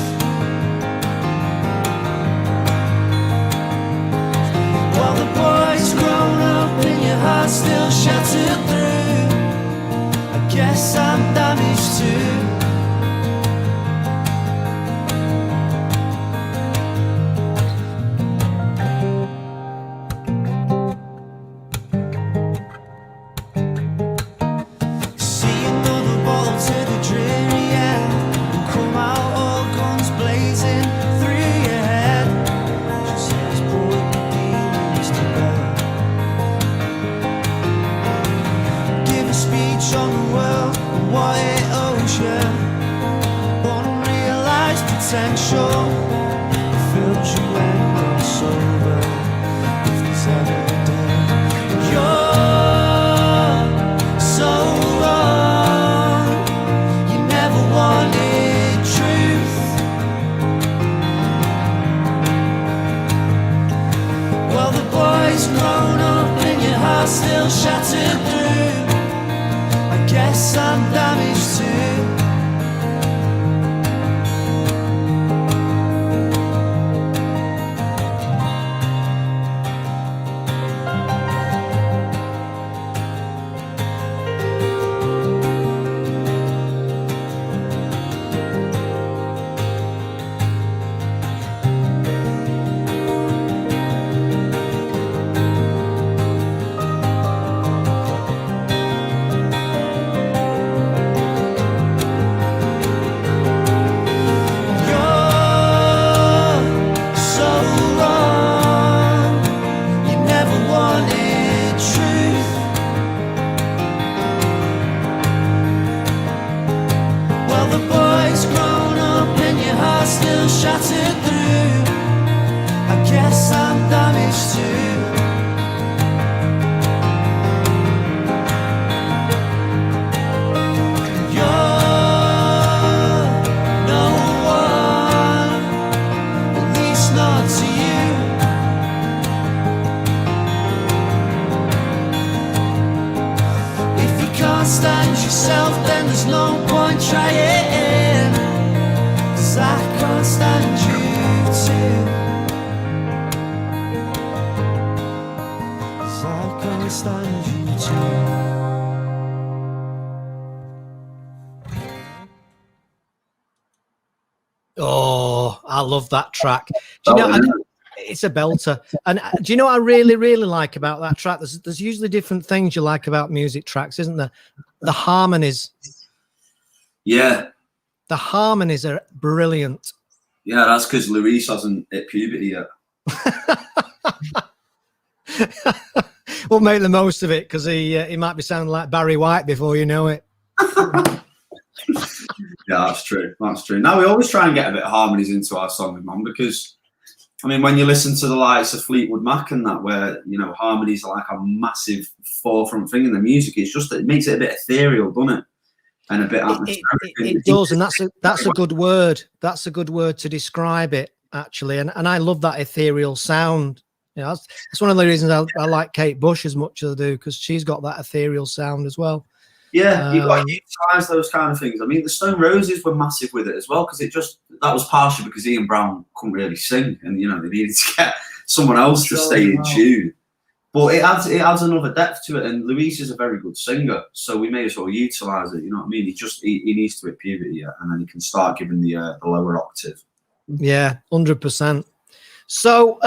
While the boy's grown up and your heart's still shattered through, I guess I'm damaged too. See another ball to the dreary end, and come out all guns blazing through your head. She says, put the demons to bed. Give a speech on the world and what it owes you. Unrealized potential fills you when you're sober, if there's ever a day. You're so wrong, you never wanted truth. Well, the boy's grown up and your heart's still shattered through, I guess I'm damaged too. yourself, then there's no point trying. 'Cause I can't stand you too. 'Cause I can't stand you too. Oh, I love that track. Do you know, it's a belter. And do you know what I really, really like about that track? There's usually different things you like about music tracks, isn't there? The harmonies. Yeah. The harmonies are brilliant. Yeah, that's because Luis hasn't hit puberty yet. We'll make the most of it because he might be sounding like Barry White before you know it. Yeah, that's true. That's true. Now, we always try and get a bit of harmonies into our songs, man, because, I mean, when you listen to the likes of Fleetwood Mac and that, where, you know, harmonies are like a massive forefront thing in the music, it's just, it makes it a bit ethereal, doesn't it? And a bit atmospheric. It does, and that's a good word. That's a good word to describe it, actually. And I love that ethereal sound. You know, that's one of the reasons I like Kate Bush as much as I do, because she's got that ethereal sound as well. Yeah, you've got to utilise those kind of things. I mean, the Stone Roses were massive with it as well, because that was partially because Ian Brown couldn't really sing, and, you know, they needed to get someone else to stay in tune. But it adds another depth to it, and Luis is a very good singer, so we may as well utilise it. You know what I mean? He needs to hit puberty, and then he can start giving the lower octave. Yeah, 100%. So,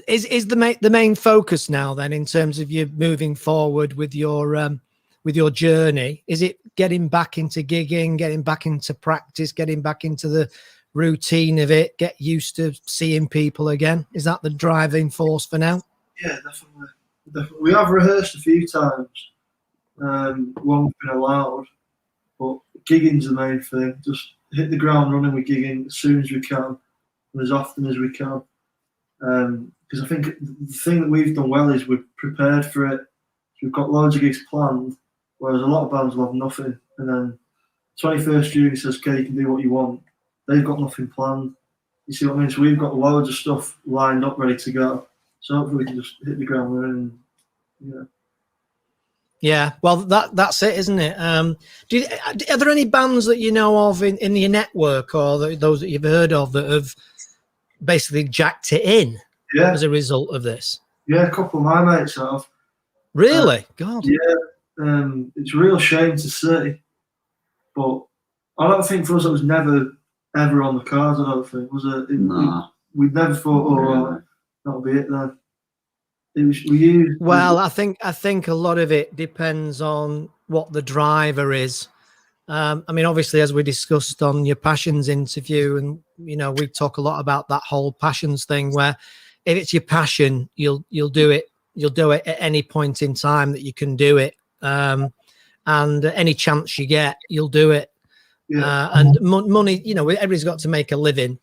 is the main focus now then, in terms of you moving forward with your journey? Is it getting back into gigging, getting back into practice, getting back into the routine of it, get used to seeing people again? Is that the driving force for now? Yeah, definitely. We have rehearsed a few times when we've been allowed, but gigging's the main thing. Just hit the ground running with gigging as soon as we can and as often as we can. Because I think the thing that we've done well is we've prepared for it. We've got loads of gigs planned, whereas a lot of bands will have nothing. And then 21st June says, okay, you can do what you want. They've got nothing planned. You see what I mean? So we've got loads of stuff lined up, ready to go. So hopefully we can just hit the ground running. Yeah, well, that's it, isn't it? Are there any bands that you know of in your network, or those that you've heard of, that have basically jacked it in as a result of this? Yeah, a couple of my mates have. Really? God. Yeah, it's a real shame to see, but I don't think for us it was never ever on the cards. I don't think, was it? Nah. We'd never thought, that'll be it then. I think a lot of it depends on what the driver is. I mean, obviously, as we discussed on your Passions interview, and, you know, we talk a lot about that whole Passions thing, where if it's your passion, you'll do it. You'll do it at any point in time that you can do it. And any chance you get, you'll do it. Yeah. And money, you know, everybody's got to make a living.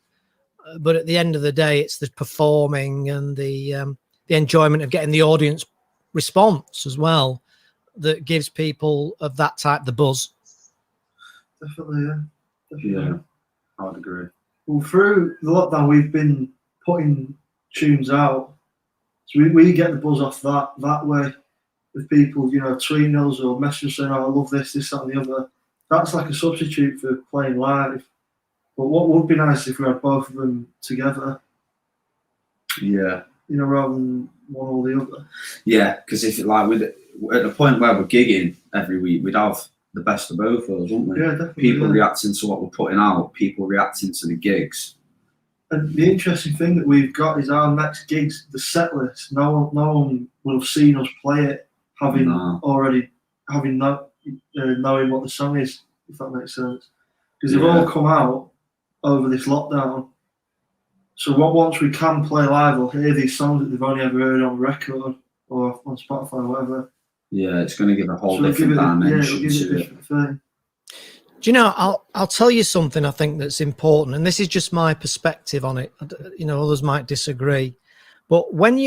But at the end of the day, it's the performing and the enjoyment of getting the audience response as well that gives people of that type the buzz. Definitely, yeah. I would agree. Well, through the lockdown, we've been putting tunes out. So we get the buzz off that way, with people, you know, tweeting us or messaging saying, oh, I love this, that, and the other. That's like a substitute for playing live. But what would be nice if we had both of them together. Yeah. You know, rather than one or the other. Yeah, because if at the point where we're gigging every week, we'd have the best of both of us, wouldn't we? Yeah, definitely. People reacting to what we're putting out, people reacting to the gigs. And the interesting thing that we've got is our next gigs, the set list. No one will have seen us play it, knowing what the song is, if that makes sense. Because they've all come out over this lockdown. So once we can play live, we'll hear these songs that they've only ever heard on record or on Spotify or whatever. Yeah, it's going to give a whole different dimension to it. Thing. Do you know, I'll tell you something I think that's important, and this is just my perspective on it. You know, others might disagree, but when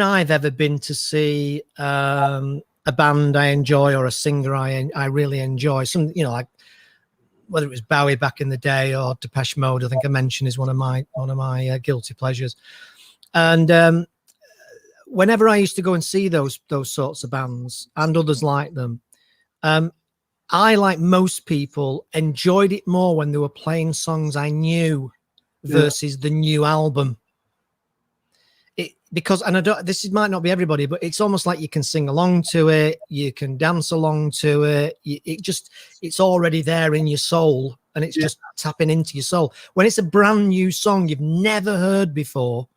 I've ever been to see a band I enjoy or a singer I really enjoy, some, you know, like whether it was Bowie back in the day or Depeche Mode, I think I mentioned, is one of my guilty pleasures, and whenever I used to go and see those sorts of bands and others like them, I, like most people, enjoyed it more when they were playing songs I knew versus the new album. Because, and I don't, might not be everybody, but it's almost like you can sing along to it, you can dance along to it. It's already there in your soul, and it's just tapping into your soul. When it's a brand new song you've never heard before,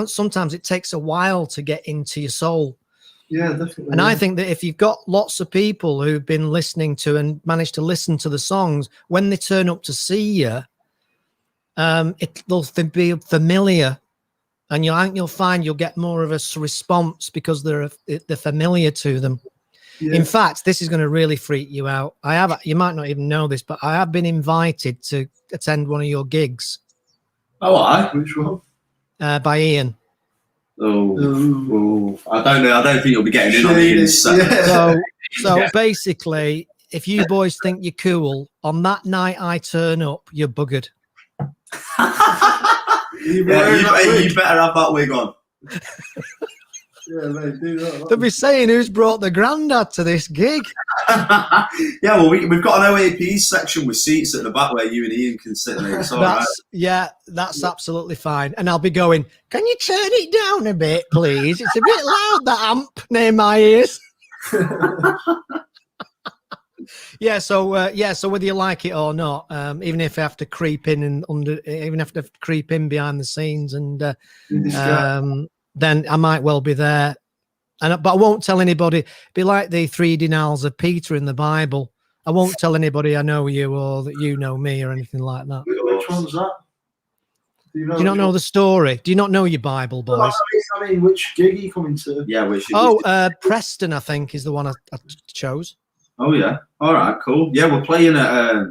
sometimes it takes a while to get into your soul. Yeah, definitely. And I think that if you've got lots of people who've been listening to and managed to listen to the songs, when they turn up to see you, they'll be familiar. And you'll find you'll get more of a response because they're familiar to them. Yeah. In fact, this is going to really freak you out. You might not even know this, but I have been invited to attend one of your gigs. Oh, which one? By Ian. Oh, I don't know. I don't think you'll be getting in on Ian's set. Yeah. So basically, if you boys think you're cool, on that night I turn up, you're buggered. You better have that wig on. Yeah, mate, do that. They'll be saying, who's brought the granddad to this gig? Yeah, well, we've got an OAP section with seats at the back where you and Ian can sit there. It's all right. Yeah, that's absolutely fine. And I'll be going, can you turn it down a bit, please? It's a bit loud, that amp near my ears. So whether you like it or not, even if I have to creep in behind the scenes, and then I might well be there, but I won't tell anybody. Be like the 3 denials of Peter in the Bible. I won't tell anybody I know you or that you know me or anything like that. Which one's that? Do you not know the story? Do you not know your Bible, boys? I mean, which gig are you coming to? Yeah, Preston, I think, is the one I chose. Oh yeah, all right, cool. Yeah, we're playing at I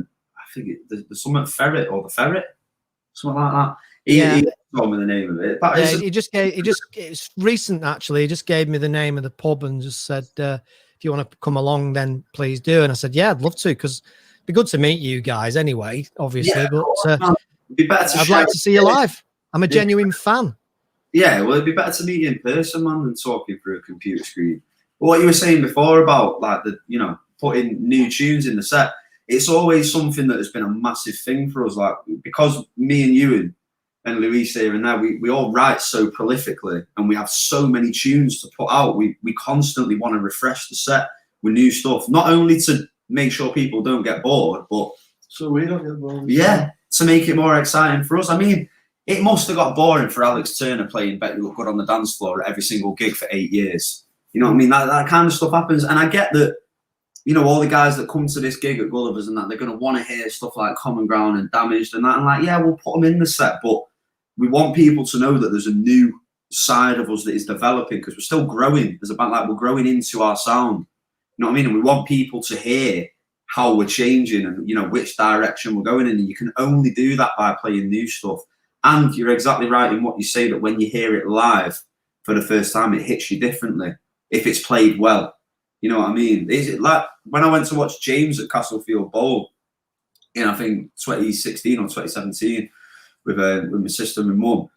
think the Summit Ferret or the Ferret, something like that. He told me the name of it. It's recent actually. He just gave me the name of the pub and just said, if you want to come along, then please do. And I said, yeah, I'd love to, because it'd be good to meet you guys anyway, obviously. But I'd like to see you live. I'm a genuine fan. Yeah, well, it'd be better to meet you in person, man, than talking through a computer screen. But what you were saying before about like putting new tunes in the set, it's always something that has been a massive thing for us. Like, because me and you and Luis here and there, we all write so prolifically, and we have so many tunes to put out. We constantly want to refresh the set with new stuff, not only to make sure people don't get bored, but so we don't get bored. Yeah, to make it more exciting for us. I mean, it must have got boring for Alex Turner playing Bet You Look Good on the Dance Floor at every single gig for 8 years. You know what I mean? That kind of stuff happens. And I get that, all the guys that come to this gig at Gulliver's and that, they're going to want to hear stuff like Common Ground and Damaged and that. And like, yeah, we'll put them in the set. But we want people to know that there's a new side of us that is developing, because we're still growing as a band. Like, we're growing into our sound. You know what I mean? And we want people to hear how we're changing and, which direction we're going in. And you can only do that by playing new stuff. And you're exactly right in what you say, that when you hear it live for the first time, it hits you differently if it's played well. You know what I mean? Is it like when I went to watch James at Castlefield Bowl in, I think, 2016 or 2017 with my sister and mum.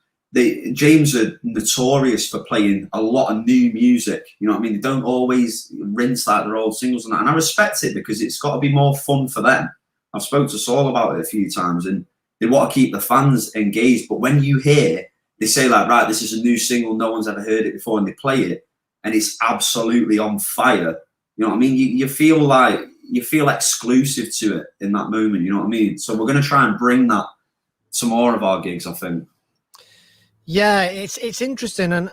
James are notorious for playing a lot of new music. You know what I mean? They don't always rinse like their old singles and that. And I respect it, because it's got to be more fun for them. I've spoken to Saul about it a few times, and they want to keep the fans engaged. But when you hear, they say like, right, this is a new single, no one's ever heard it before, and they play it, and it's absolutely on fire. You know what I mean? You feel exclusive to it in that moment. You know what I mean? So we're going to try and bring that to more of our gigs, I think. Yeah, it's interesting, and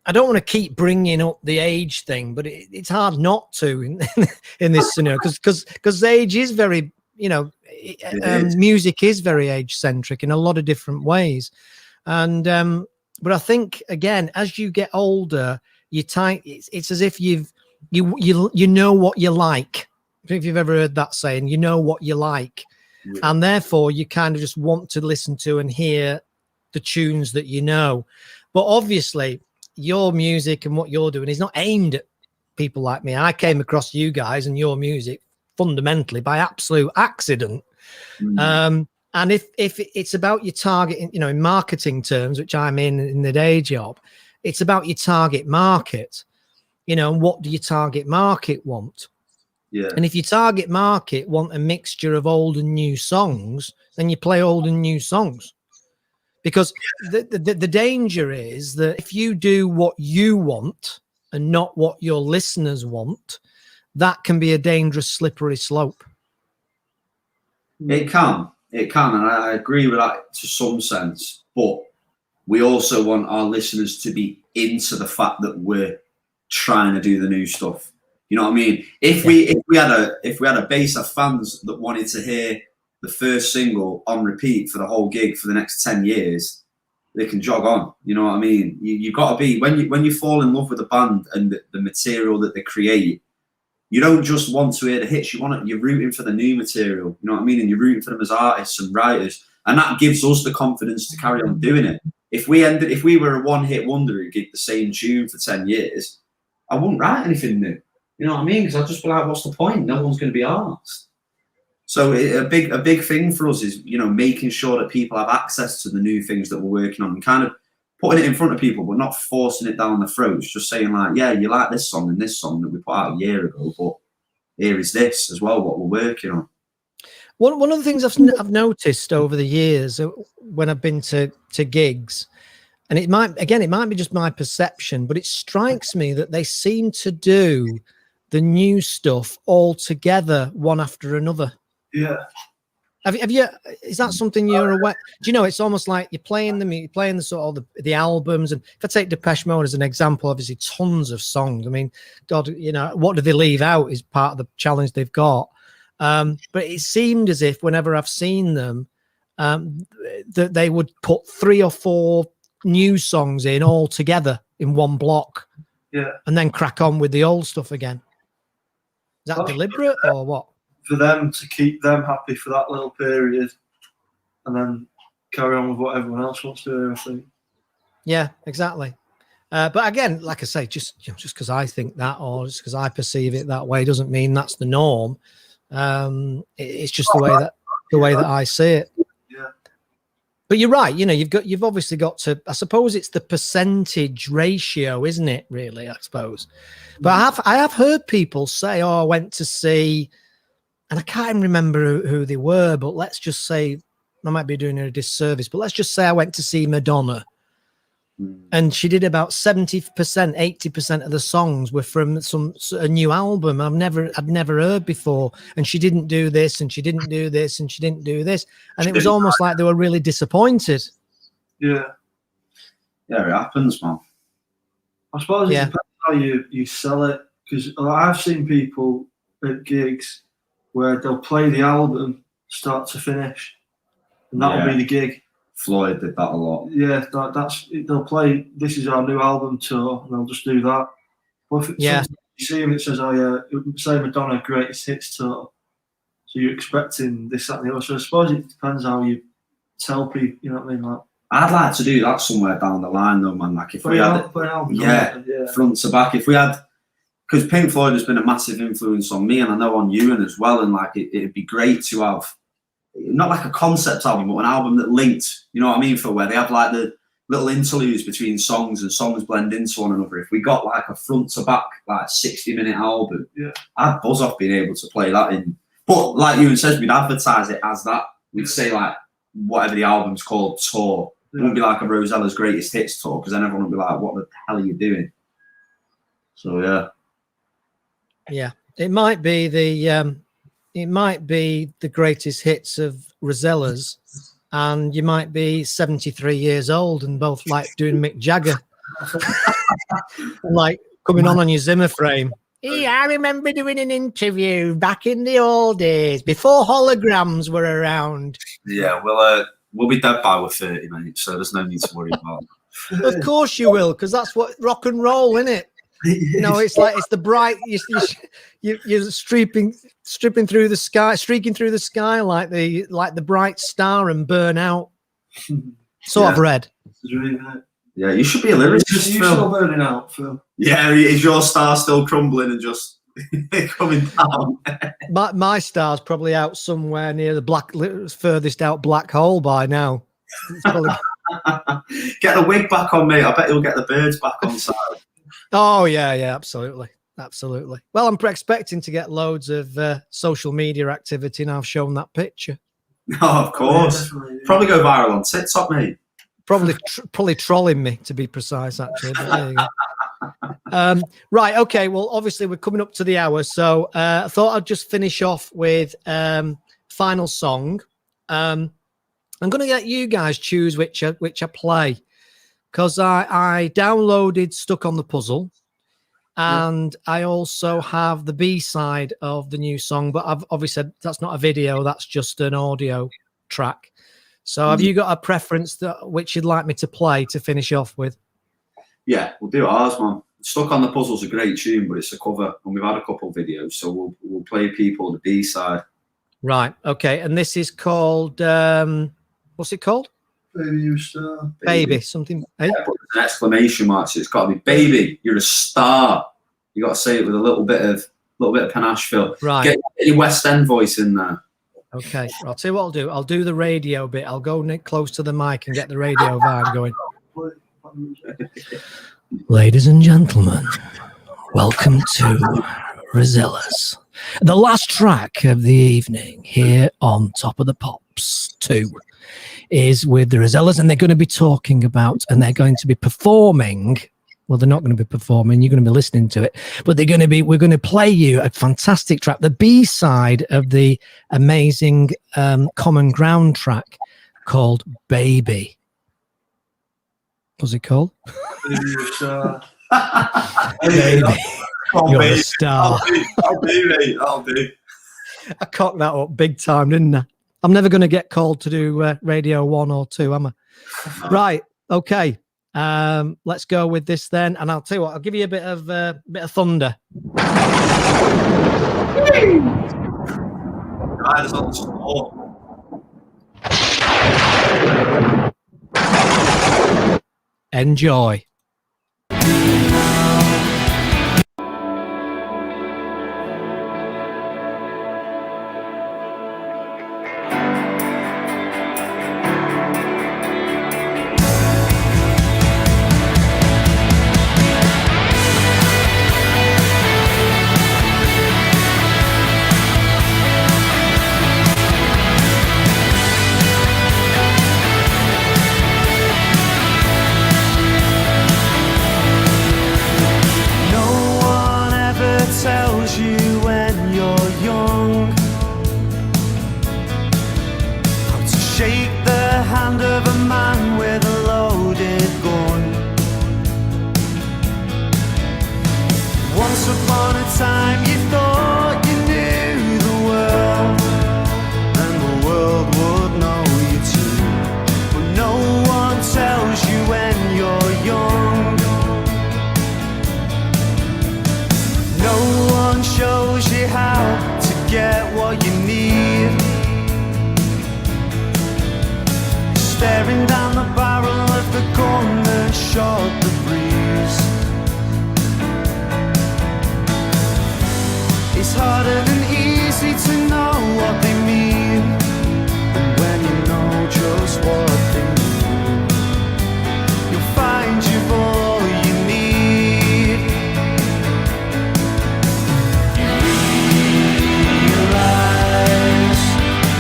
I don't want to keep bringing up the age thing, but it's hard not to in this scenario, because age is very, music is very age centric in a lot of different ways, and but I think again, as you get older, it's as if you know what you like. If you've ever heard that saying, you know what you like, and therefore you kind of just want to listen to and hear the tunes that you know. But obviously your music and what you're doing is not aimed at people like me. I came across you guys and your music fundamentally by absolute accident. And if it's about your target, in marketing terms, which I'm in the day job, it's about your target market. What do your target market want? Yeah. And if your target market want a mixture of old and new songs, then you play old and new songs. Because the danger is that if you do what you want and not what your listeners want, that can be a dangerous, slippery slope. It can, and I agree with that to some sense. But we also want our listeners to be into the fact that we're trying to do the new stuff. You know what I mean? If we had a base of fans that wanted to hear the first single on repeat for the whole gig for the next 10 years, they can jog on. You know what I mean? You've got to be, when you fall in love with a band and the material that they create, you don't just want to hear the hits. You're rooting for the new material. You know what I mean? And you're rooting for them as artists and writers, and that gives us the confidence to carry on doing it. If we were a one-hit wonder who did the same tune for 10 years, I wouldn't write anything new. You know what I mean? Because I'd just be like, what's the point? No one's going to be asked. So a big thing for us is, you know, making sure that people have access to the new things that we're working on and kind of putting it in front of people, but not forcing it down their throats. Just saying like, yeah, you like this song and this song that we put out a year ago, but here is this as well, what we're working on. One of the things I've noticed over the years when I've been to gigs, and it might be just my perception, but it strikes me that they seem to do the new stuff all together, one after another. Yeah. Have you? Is that something you're aware? Do you know? It's almost like you're playing the sort of the albums. And if I take Depeche Mode as an example, obviously tons of songs. I mean, God, you know, what do they leave out is part of the challenge they've got. But it seemed as if whenever I've seen them, that they would put 3 or 4 new songs in all together in one block, and then crack on with the old stuff again. Is that deliberate or what? For them to keep them happy for that little period, and then carry on with what everyone else wants to do, I think. Yeah, exactly. But again, like I say, just because I think that, or just because I perceive it that way, doesn't mean that's the norm. It's just the way that I see it. Yeah. But you're right. You know, you've obviously got to. I suppose it's the percentage ratio, isn't it? Really, I suppose. But I have heard people say, "Oh, I went to see," and I can't even remember who they were. But let's just say I might be doing her a disservice. But let's just say I went to see Madonna. And she did about 70%, 80% of the songs were from a new album I'd never heard before. And she didn't do this, and she didn't do this, and she didn't do this. And it was almost like they were really disappointed. Yeah. Yeah, it happens, man. I suppose it depends how you sell it. Because I've seen people at gigs where they'll play the album start to finish. And that'll be the gig. Floyd did that a lot. Yeah, they'll play, this is our new album tour, and they'll just do that. But if you see them, it says, say Madonna Greatest Hits Tour. So you're expecting this, that, and the other. So I suppose it depends how you tell people, you know what I mean? Like, I'd like to do that somewhere down the line, though, man. Like if we had, front to back. If we had, because Pink Floyd has been a massive influence on me, and I know on you and as well. And like it'd be great to have. Not like a concept album, but an album that linked, you know what I mean, for where they have like the little interludes between songs and songs blend into one another. If we got like a front to back, like 60-minute album, I'd buzz off being able to play that in. But like you said, we'd advertise it as that. We'd say like whatever the album's called, tour. It wouldn't be like a Rosellas Greatest Hits tour, because then everyone would be like, what the hell are you doing? So yeah, it might be the greatest hits of Rosellas, and you might be 73 years old and both like doing Mick Jagger, and like coming on your Zimmer frame. Yeah, I remember doing an interview back in the old days before holograms were around. Yeah, we'll be dead by we're 30, mate. So there's no need to worry about it. Of course you will, because that's what rock and roll, isn't it? You know, it's like it's the bright. You're stripping through the sky, streaking through the sky like the bright star and burn out. So I've read. Yeah, you should be a lyricist. Are you still burning out, Phil? Yeah, is your star still crumbling and just coming down? my star's probably out somewhere near the furthest out black hole by now. Get the wig back on, mate. I bet you'll get the birds back on side. Oh yeah, absolutely. Absolutely. Well, I'm expecting to get loads of social media activity now I've shown that picture. Oh, of course. Yeah. Probably go viral on TikTok, mate. Probably trolling me, to be precise, actually. But there you go. Right. Okay. Well, obviously, we're coming up to the hour. So I thought I'd just finish off with final song. I'm going to let you guys choose which I play, because I downloaded Stuck on the Puzzle. And I also have the B-side of the new song, but I've obviously that's not a video, that's just an audio track. So have you got a preference which you'd like me to play to finish off with? Yeah, we'll do ours, man. Stuck on the Puzzle's a great tune, but it's a cover, and we've had a couple of videos, so we'll play people the B-side. Right, okay. And this is called, what's it called? Baby, you star. Baby, something. Yeah, but there's an exclamation mark, so it's got to be baby. You're a star. You got to say it with a little bit of panache, Phil. Right. Get your West End voice in there. Okay, I'll tell you what I'll do. I'll do the radio bit. I'll go close to the mic and get the radio vibe going. Ladies and gentlemen, welcome to Rosellas, the last track of the evening here on Top of the Pops 2. Is with the Rosellas, and they're going to be talking about, and they're going to be performing. Well, they're not going to be performing. You're going to be listening to it, but we're going to play you a fantastic track, the B-side of the amazing Common Ground track called "Baby." What's it called? Baby, you star. Baby, you're baby. a star. I'll do, mate. I'll do. I cocked that up big time, didn't I? I'm never going to get called to do Radio 1 or 2, am I? Right. Okay. Let's go with this then. And I'll tell you what, I'll give you a bit of thunder. Riders on the sport. Enjoy. Staring down the barrel of the gun that shot the breeze. It's harder than easy to know what they mean, and when you know just what they mean, you'll find you've all you need. You realize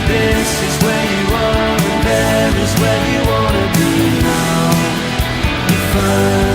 this is where you are, and there is where you wanna be now. You find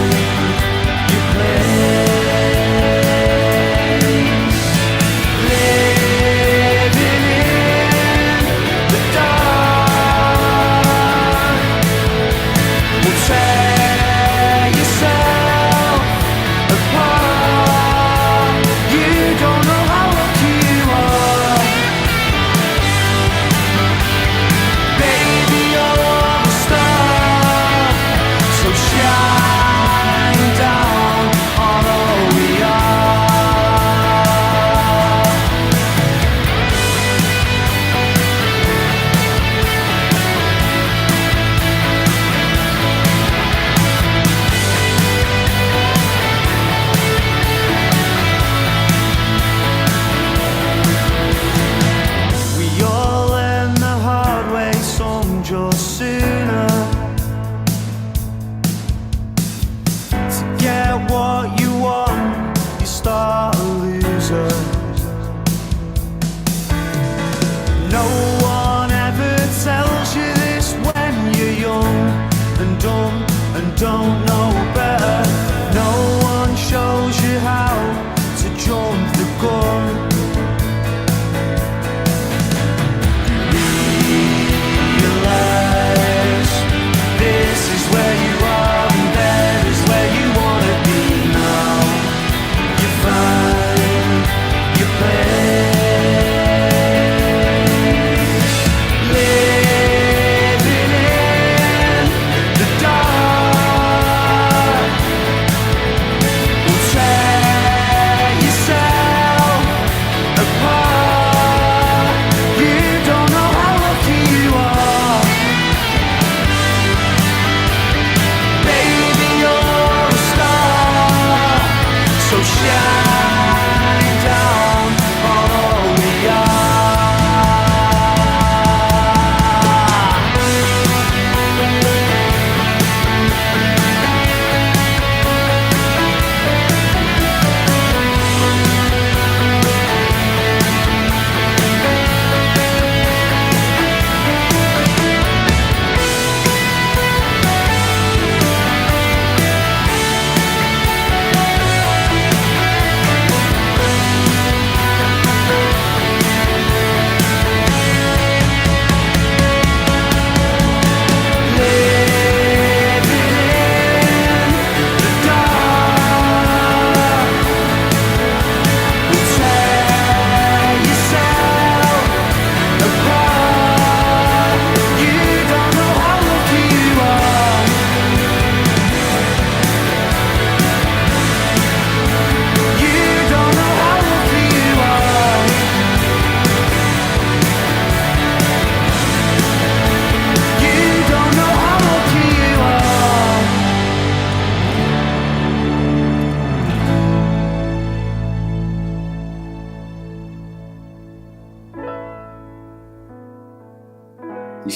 I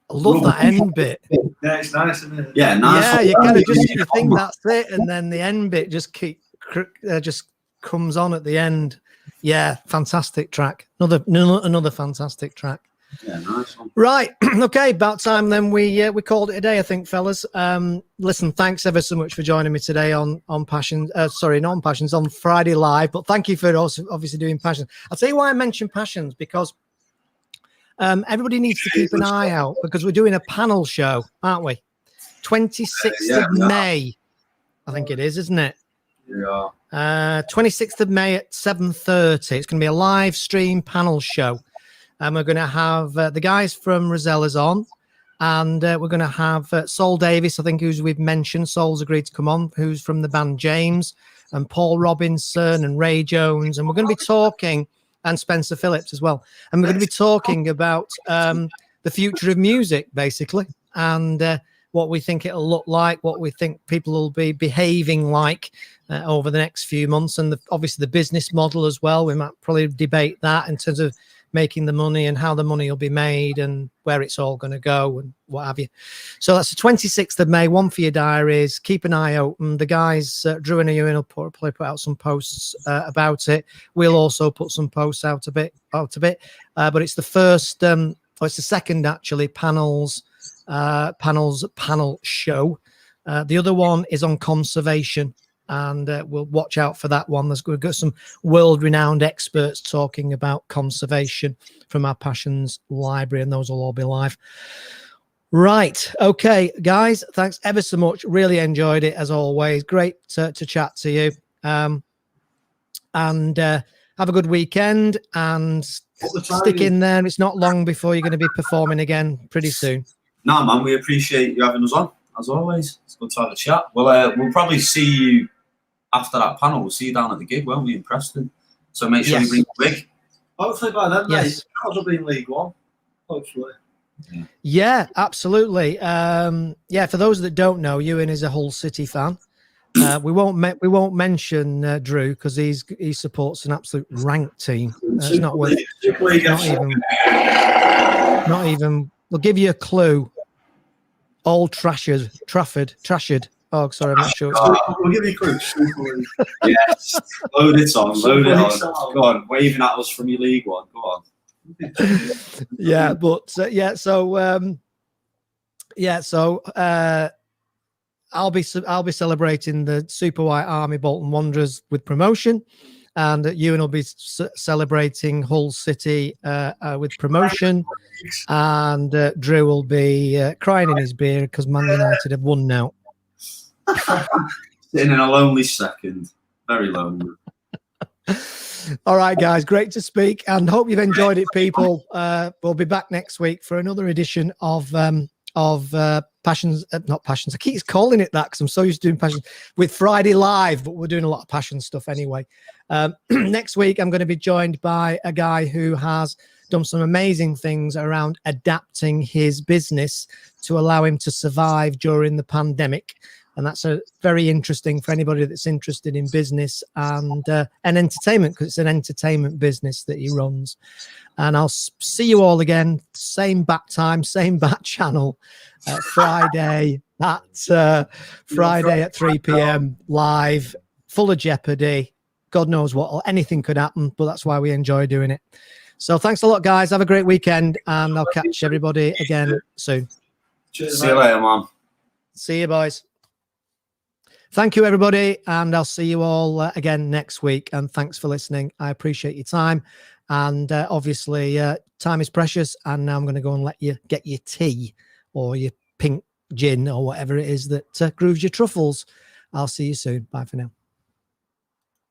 love that end bit. Yeah, it's nice, isn't it? Yeah, nice. Yeah, you kind of just you think that's it, and then the end bit just just comes on at the end. Yeah, fantastic track. Another fantastic track. Yeah, nice one. Right. Okay, about time then we called it a day, I think, fellas. Listen, thanks ever so much for joining me today on Passions. Sorry, not on Passions, on Friday Live. But thank you for also obviously doing Passions. I'll tell you why I mentioned Passions, because everybody needs to keep an eye out, because we're doing a panel show, aren't we? 26th of May, I think it is, isn't it? Yeah. 26th of May at 7:30. It's going to be a live stream panel show. And we're going to have the guys from Rosellas on, and we're going to have Sol Davis, I think, who's we've mentioned. Sol's agreed to come on, who's from the band James, and Paul Robinson and Ray Jones. And we're going to be talking, and Spencer Phillips as well. And we're going to be talking about the future of music, basically, and what we think it'll look like, what we think people will be behaving like over the next few months, and obviously the business model as well. We might probably debate that in terms of making the money and how the money will be made and where it's all going to go and what have you. So that's the 26th of May, one for your diaries. Keep an eye open. The guys, Drew and Ewan, will probably put out some posts about it. We'll also put some posts out a bit. But it's the first, it's the second actually panel show. The other one is on conservation, and we'll watch out for that one. We've got some world-renowned experts talking about conservation from our Passions library, and those will all be live. Right. Okay, guys, thanks ever so much. Really enjoyed it, as always. Great to chat to you. And have a good weekend, and stick in there. It's not long before you're going to be performing again pretty soon. No, man, we appreciate you having us on, as always. It's good to have a chat. Well, we'll probably see you after that panel. We'll see you down at the gig, won't we, in Preston? So make sure you bring the wig. Hopefully by then, yes. That'll be in League One. Hopefully. Yeah, absolutely. Yeah, for those that don't know, Ewan is a Hull City fan. We won't mention Drew, because he supports an absolute rank team. It's not worth. Not even. We'll give you a clue. Old Trafford. Oh, sorry, I'm not sure. We'll give you a clue. Yes, load it on. Go on, waving at us from your League One. Go on. Yeah, but I'll be celebrating the Super White Army Bolton Wanderers with promotion, and Ewan will be celebrating Hull City with promotion, and Drew will be crying in his beer because Man United have won now. Sitting in a lonely second, very lonely. All right, guys, great to speak, and hope you've enjoyed it, people. We'll be back next week for another edition of Passions, not Passions. I keep calling it that because I'm so used to doing Passions with Friday Live, but we're doing a lot of Passion stuff anyway. Next week, I'm going to be joined by a guy who has done some amazing things around adapting his business to allow him to survive during the pandemic. And that's a very interesting for anybody that's interested in business and entertainment, because it's an entertainment business that he runs. And I'll see you all again, same bat time, same bat channel, Friday at 3 p.m. live, full of jeopardy. God knows what, anything could happen, but that's why we enjoy doing it. So thanks a lot, guys. Have a great weekend, and I'll catch everybody again soon. Cheers, see you later, man. See you, boys. Thank you, everybody, and I'll see you all again next week. And thanks for listening. I appreciate your time. And obviously, time is precious. And now I'm going to go and let you get your tea or your pink gin or whatever it is that grooves your truffles. I'll see you soon. Bye for now.